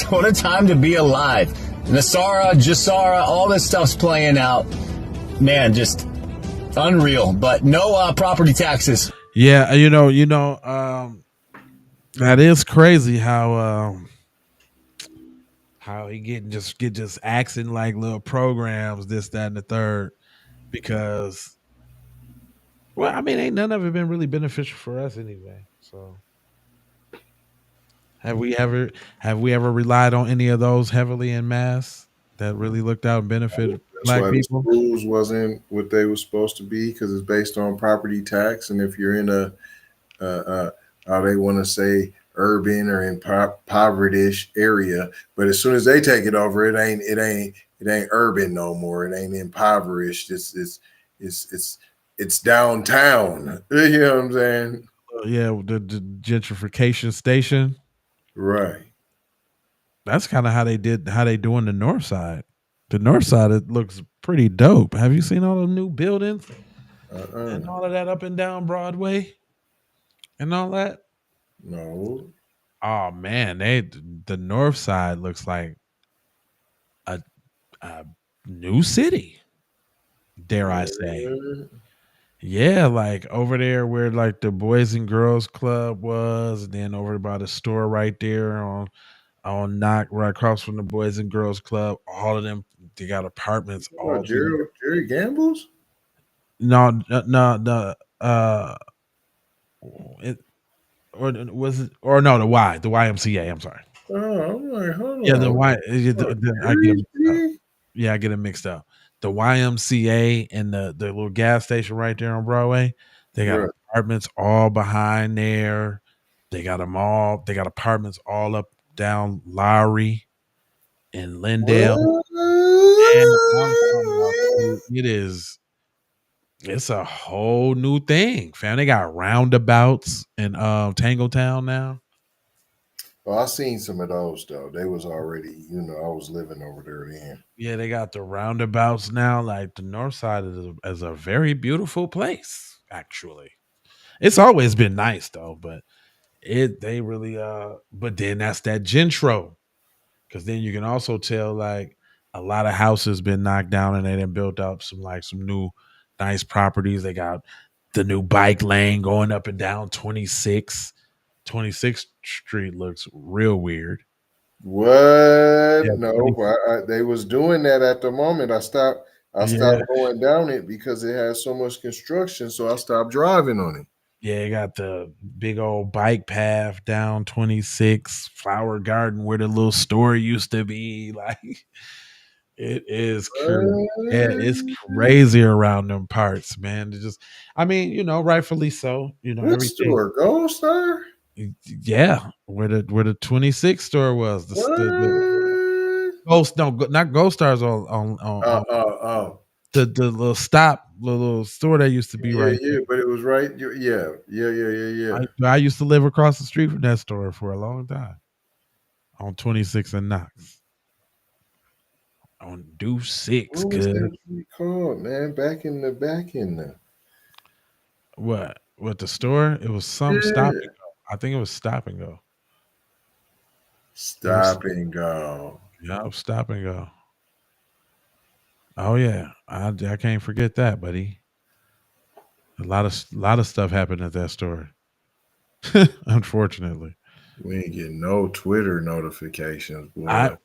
What a time to be alive. Nasara, Jassara, all this stuff's playing out. Man, just unreal. But no property taxes. Yeah, that is crazy how he get just acting like little programs, this, that, and the third, because well, I mean, ain't none of it been really beneficial for us anyway. So have we ever relied on any of those heavily in mass that really looked out and benefited That's black why people? the schools wasn't what they were supposed to be, because it's based on property tax, and if you're in a how they want to say urban or impoverished area, but as soon as they take it over, it ain't urban no more. It ain't impoverished. It's downtown. You know what I'm saying? Yeah, the gentrification station. Right. That's kind of how they do in the north side. The north side, it looks pretty dope. Have you seen all the new buildings and all of that up and down Broadway and all that? No. Oh man, the north side looks like a new city. Dare I say? Yeah, like over there where like the Boys and Girls Club was, and then over by the store right there on Knock, right across from the Boys and Girls Club. All of them, they got apartments. All Jerry Gamble's? No. It or was it or no the YMCA. I'm sorry. Oh, I'm like, hold on. Yeah, I get it mixed up. The YMCA and the little gas station right there on Broadway. They got apartments all behind there. They got them all. They got apartments all up down Lowry and Lindale. It's a whole new thing, fam. They got roundabouts in Tangletown now. Well, I seen some of those though. They was already, I was living over there then. Yeah, they got the roundabouts now. Like the north side is a very beautiful place, actually. It's always been nice though, but they really but then that's that gentro. Because then you can also tell like a lot of houses been knocked down and they done built up some new nice properties. They got the new bike lane going up and down 26th Street looks real weird. What? Yeah, no, they was doing that at the moment. I stopped going down it because it had so much construction, so I stopped driving on it. Yeah, you got the big old bike path down 26, flower garden where the little store used to be. Like it is crazy. Yeah, it's crazy around them parts, man. Rightfully so. What everything. Store? Gold Star? Yeah, where the 26 store was. The Ghost, no, not Gold Stars on the little store that used to be right there. But it was right. Yeah. I used to live across the street from that store for a long time on 26 and Knox. On Deuce 6. What was that called, man? Back in the What the store? It was some Stop and Go. I think it was Stop and Go. Stop and Go. Yeah, Stop and Go. Oh yeah, I can't forget that, buddy. A lot of stuff happened at that store. Unfortunately, we ain't getting no Twitter notifications. Boy.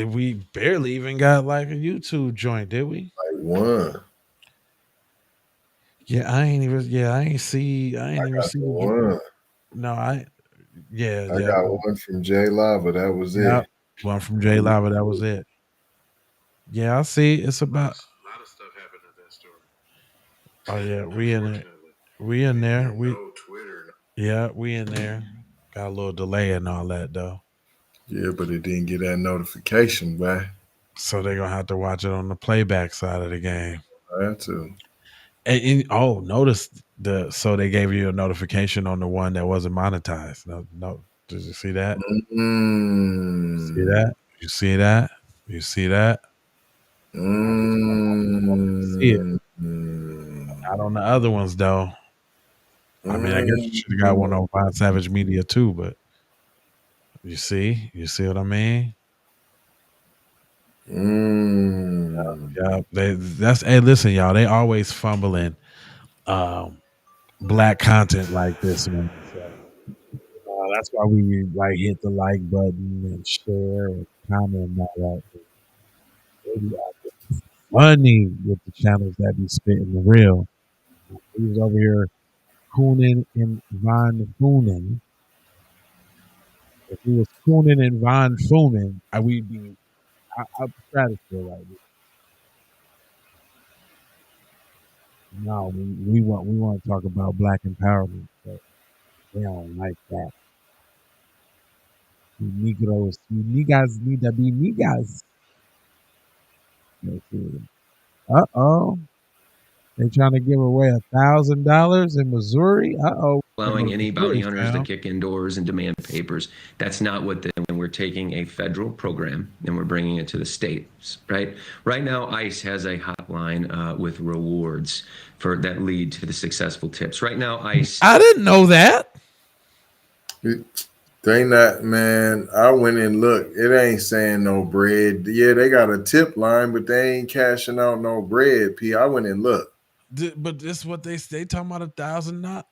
We barely even got like a YouTube joint, did we? Like one. Yeah, I ain't even see one. No, I got one from Jay Lava. That was it. One from Jay Lava. That was it. Yeah, I see. It's about a lot of stuff happened at that store. Oh yeah, we in it. We in there. We no Twitter. Yeah, we in there. Got a little delay and all that though. Yeah, but it didn't get that notification, boy. So they're gonna have to watch it on the playback side of the game. I have to. Notice so they gave you a notification on the one that wasn't monetized. No, did you see that? See that? You see that? You see that? See it. Not on the other ones though. I mean, I guess you should have got one on Fine Savage Media too, but You see what I mean? Yeah. Hey, listen, y'all. They always fumbling black content like this, man. So, that's why we like hit the like button and share and comment and all that. They be acting funny with the channels that be spitting the real. He was over here cooning and Von Fooning. If he was cooning and Von Fooning, I would be out the stratosphere right now. No, we want to talk about black empowerment, but they don't like that. You Negroes, you niggas need to be niggas. Uh-oh. They trying to give away $1,000 in Missouri? Uh-oh. Allowing any bounty hunters to kick in doors and demand papers. That's not what and we're taking a federal program and we're bringing it to the states, right? Right now, ICE has a hotline with rewards that lead to the successful tips. Right now, ICE. I didn't know that. They not, man. I went and looked. It ain't saying no bread. Yeah, they got a tip line, but they ain't cashing out no bread. I went and looked. But this is what they talking about $1,000 not.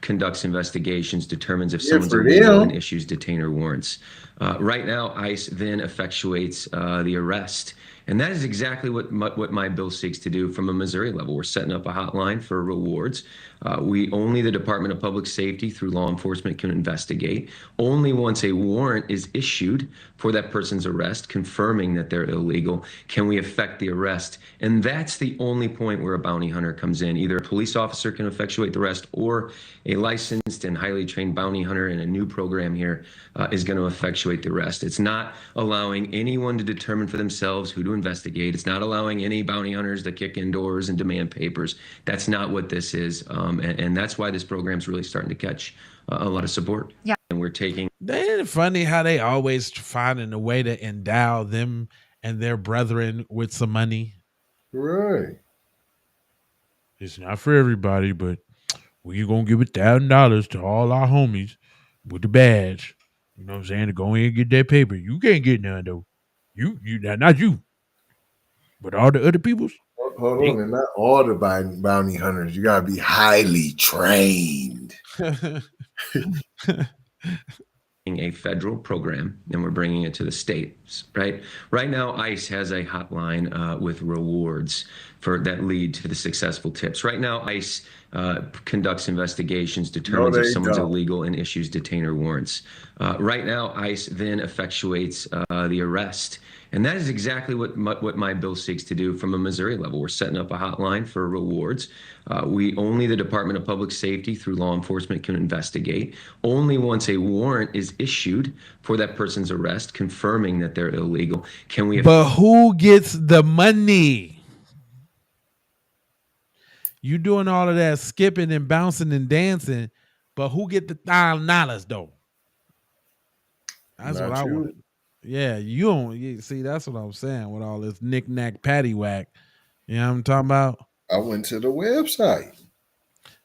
Conducts investigations, determines if someone's illegal and issues detainer warrants. Right now, ICE then effectuates the arrest. And that is exactly what my bill seeks to do from a Missouri level. We're setting up a hotline for rewards. Only the Department of Public Safety through law enforcement can investigate. Only once a warrant is issued for that person's arrest, confirming that they're illegal, can we effect the arrest. And that's the only point where a bounty hunter comes in. Either a police officer can effectuate the arrest or a licensed and highly trained bounty hunter in a new program here is going to effectuate the arrest. It's not allowing anyone to determine for themselves who to investigate. It's not allowing any bounty hunters to kick in doors and demand papers. That's not what this is. And that's why this program is really starting to catch a lot of support. Yeah. And we're taking. Isn't it funny how they always finding a way to endow them and their brethren with some money? Right. It's not for everybody, but we're going to give $1,000 to all our homies with the badge. You know what I'm saying? To go in and get that paper. You can't get none, though. Not you. But all the other people's. Hold on, and not all the bounty hunters. You gotta be highly trained. A federal program and we're bringing it to the states, right? Right now, ICE has a hotline with rewards that lead to the successful tips. Right now, ICE conducts investigations, determines if someone's illegal and issues detainer warrants. Right now, ICE then effectuates the arrest. And that is exactly what my bill seeks to do from a Missouri level. We're setting up a hotline for rewards. Only the Department of Public Safety through law enforcement can investigate. Only once a warrant is issued for that person's arrest, confirming that they're illegal, can we. But who gets the money? You doing all of that skipping and bouncing and dancing, but who get the $1,000 though? That's what I want. Yeah, you don't see. That's what I'm saying with all this knick-knack paddywhack. You know what I'm talking about? I went to the website.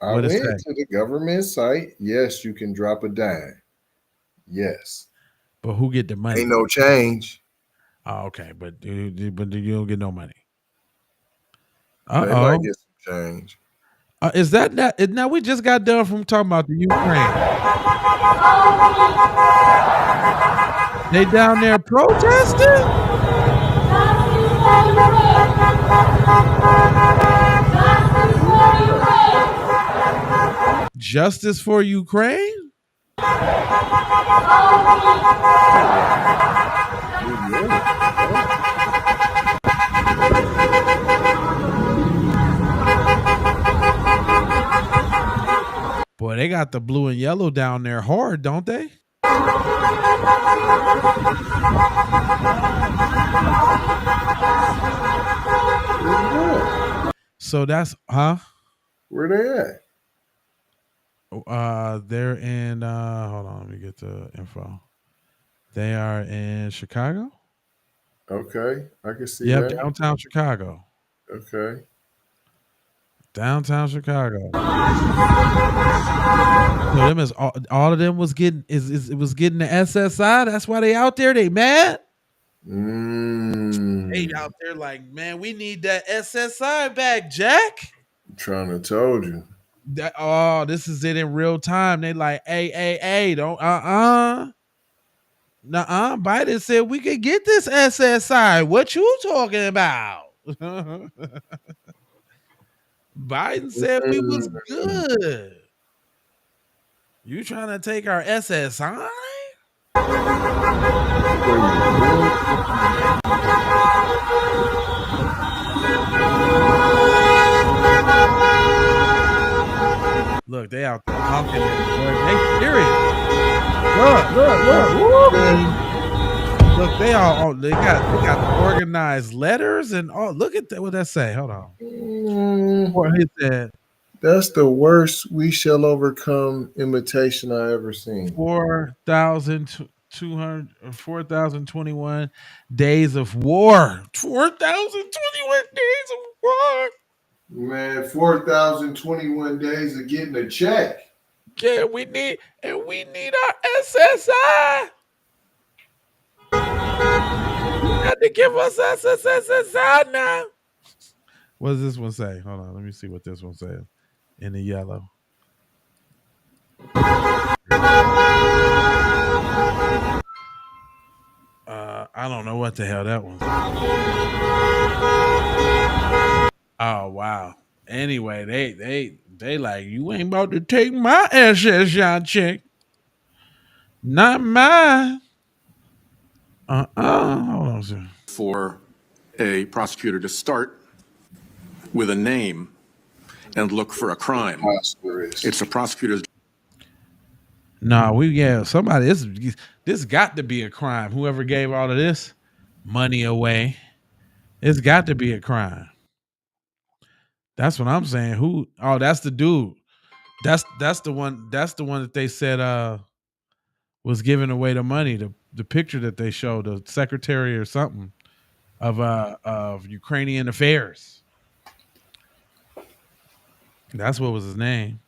I went to the government site. Yes, you can drop a dime. Yes, but who get the money? Ain't no change. Oh, okay, but you don't get no money. They might get some change. Is that now? We just got done from talking about the Ukraine. They down there protesting? Justice for Ukraine? Boy, they got the blue and yellow down there hard, don't they? So that's Where they at? They're in hold on, let me get the info. They are in Chicago. Okay, I can see that. Downtown Chicago. Okay. Downtown Chicago. So them is all of them was getting it was getting the SSI. That's why they out there. They mad. They out there like, man, we need that SSI back, Jack. I'm trying to told you. This is it in real time. They like, hey, don't Nuh-uh. Biden said we could get this SSI. What you talking about? Biden said we was good. You trying to take our SSI? Look, they out there honking it. They serious. Look, they got organized letters and all. Look at that. What that say? Hold on. What he said. That's the worst we shall overcome imitation I ever seen. 4,021 days of war. 4,021 days of war. Man, 4,021 days of getting a check. Yeah, we need our SSI. You got to give us SSI now. What does this one say? Hold on, let me see what this one says in the yellow. I don't know what the hell that one says. Oh wow. Anyway, they like, you ain't about to take my SSI check. Not mine. Hold on, sir. For a prosecutor to start with a name and look for a crime. It's a prosecutor's. No, somebody. This got to be a crime. Whoever gave all of this money away, it's got to be a crime. That's what I'm saying. Who? Oh, that's the dude. That's the one. That's the one that they said was giving away the money. The picture that they showed, the secretary or something of Ukrainian affairs. That's what was his name.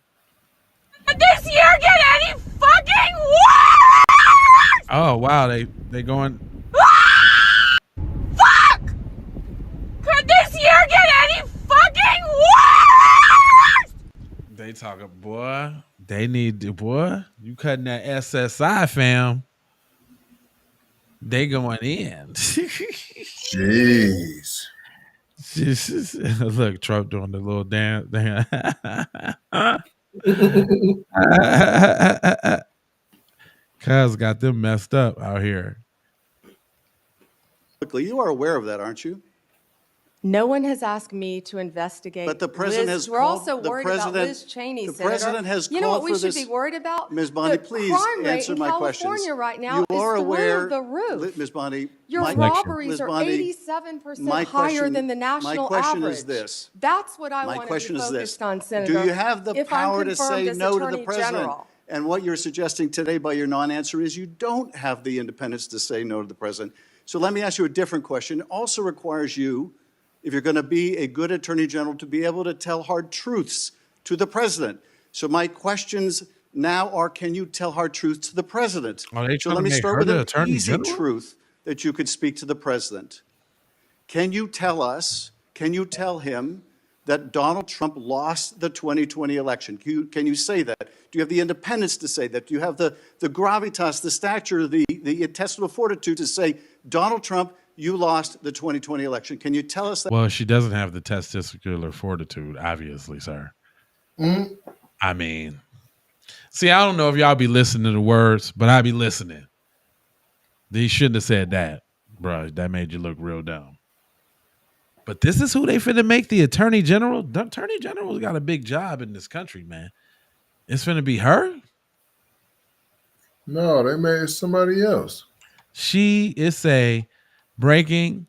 Did this year get any fucking worse? Oh wow, they going. Fuck! Could this year get any fucking worse? They talking, boy. They need boy. You cutting that SSI, fam. They going in. Jeez. Look, Trump doing the little dance. Cuz got them messed up out here. You are aware of that, aren't you? No one has asked me to investigate. But the president Liz. has We're called, also worried about Liz Cheney. The Senator. president has You know what called we for should this. be worried about? Ms. Bondi, the please crime rate answer in my California questions. right now You is are through aware, the roof. Ms. Bondi, Your robberies are 87% higher than the national average. My question average. is this. That's what I want to be focused on, Senator. Do you have the power to say no to the president? General. And what you're suggesting today by your non-answer is you don't have the independence to say no to the president. So let me ask you a different question. It also requires you, if you're going to be a good attorney general, to be able to tell hard truths to the president. So my questions now are, can you tell hard truths to the president? So let me start with an easy truth that you could speak to the president. Can you tell him that Donald Trump lost the 2020 election? Can you say that? Do you have the independence to say that? Do you have the gravitas, the stature, the intestinal fortitude to say, Donald Trump, you lost the 2020 election? Can you tell us that? Well, she doesn't have the testicular fortitude, obviously, sir. I mean, see, I don't know if y'all be listening to the words, but I be listening. They shouldn't have said that, bro. That made you look real dumb. But this is who they finna make the attorney general. The attorney general's got a big job in this country, man. It's finna be her. No, they made somebody else. She is breaking.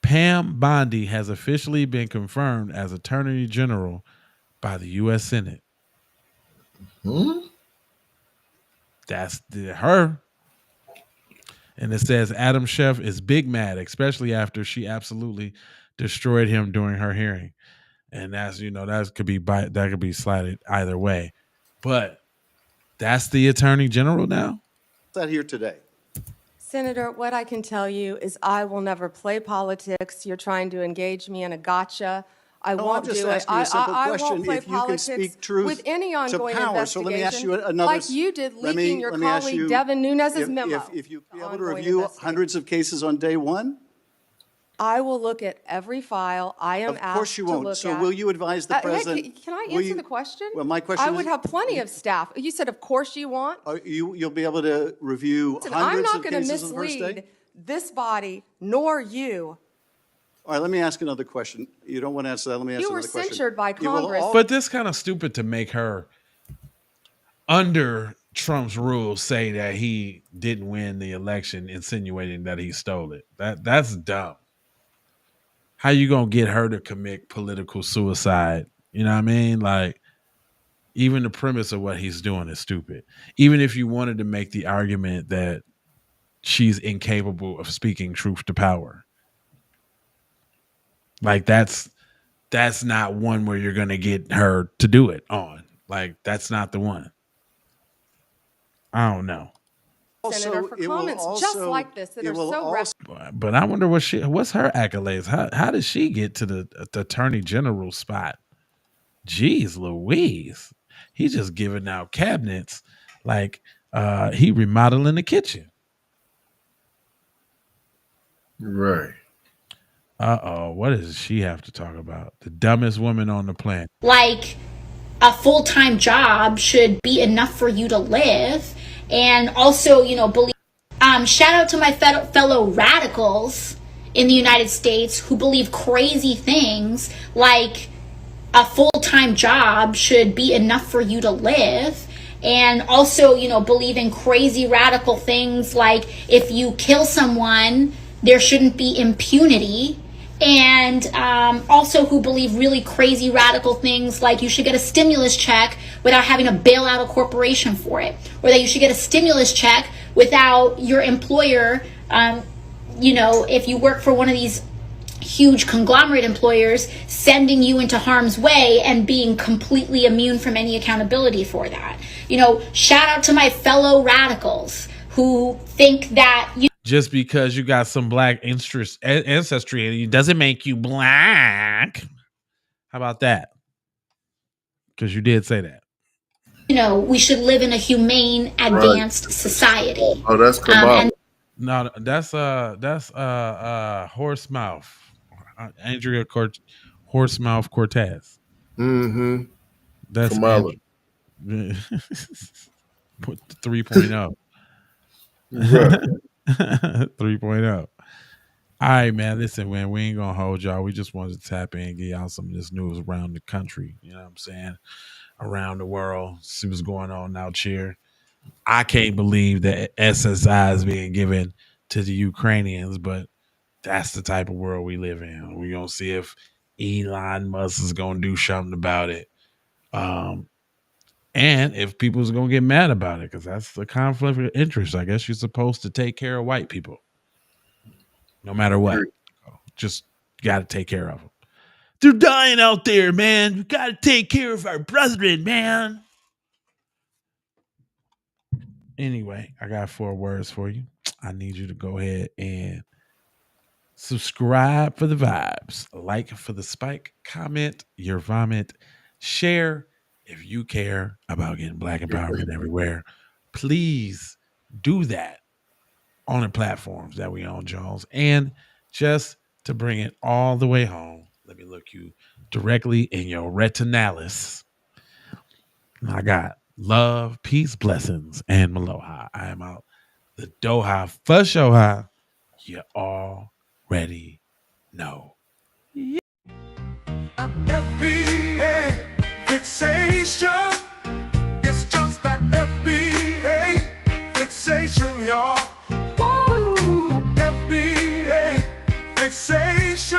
Pam Bondi has officially been confirmed as attorney general by the U.S. Senate. That's her. And it says Adam Schiff is big mad, especially after she absolutely destroyed him during her hearing. and that's that could be slighted either way. But that's the attorney general now. That here today. Senator, what I can tell you is I will never play politics. You're trying to engage me in a gotcha. I won't do it. I'm just asking you a simple I question. won't play If you can politics speak truth with any ongoing to power. investigation, So let me ask you another. like you did leaking your colleague Devin Nunes's memo. If you be able to review hundreds of cases on day one, I will look at every file I am asked to look at. Of course you won't. So will you advise the president? Can I answer the question? Well, my question I is, would have plenty of staff. You said, of course you want. You'll be able to review Listen, hundreds I'm of not going to cases on the first mislead day? this body nor you. All right, let me ask another question. You don't want to answer that. Let me ask You another were question. censured by Congress. But this kind of stupid to make her, under Trump's rules, say that he didn't win the election, insinuating that he stole it. That's dumb. How you gonna get her to commit political suicide? You know what I mean? Like, even the premise of what he's doing is stupid. Even if you wanted to make the argument that she's incapable of speaking truth to power, like that's not one where you're gonna get her to do it on. Like, that's not the one. I don't know. Senator, for comments just like this that are so But I wonder what's her accolades? How did she get to the attorney general spot? Jeez Louise. He's just giving out cabinets like he remodeling the kitchen. Right. What does she have to talk about? The dumbest woman on the planet. Like, a full-time job should be enough for you to live. And also, believe. Shout out to my fellow radicals in the United States who believe crazy things like a full-time job should be enough for you to live. And also, believe in crazy radical things like if you kill someone, there shouldn't be impunity. And also who believe really crazy radical things like you should get a stimulus check without having to bail out a corporation for it, or that you should get a stimulus check without your employer, if you work for one of these huge conglomerate employers, sending you into harm's way and being completely immune from any accountability for that. Shout out to my fellow radicals who think that just because you got some black ancestry in you doesn't make you black. How about that? Because you did say that. We should live in a humane, advanced society. Oh, that's cool. No, that's horse mouth. Andrea horse mouth Cortez. Mm-hmm. That's Kamala. 3.0. Right. 3.0. All right, man. Listen, man, we ain't gonna hold y'all. We just wanted to tap in and get y'all some of this news around the country. You know what I'm saying? Around the world. See what's going on out here. I can't believe that SSI is being given to the Ukrainians, but that's the type of world we live in. We're gonna see if Elon Musk is gonna do something about it. And if people's gonna get mad about it, because that's the conflict of interest. I guess you're supposed to take care of white people, no matter what. Just got to take care of them. They're dying out there, man. We got to take care of our brethren, man. Anyway, I got 4 words for you. I need you to go ahead and subscribe for the vibes, like for the spike, comment your vomit, share. If you care about getting black empowerment everywhere, please do that on the platforms that we own, Jones. And just to bring it all the way home, let me look you directly in your retinalis. I got love, peace, blessings, and Maloha. I am out the Doha for Shoha. You already know. Yeah. FBA fixation. It's just that FBA fixation, y'all. Woo! FBA fixation.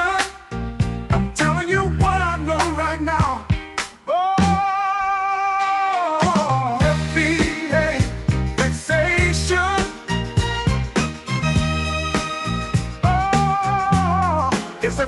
I'm telling you what I know right now. Oh, FBA fixation. Oh, it's a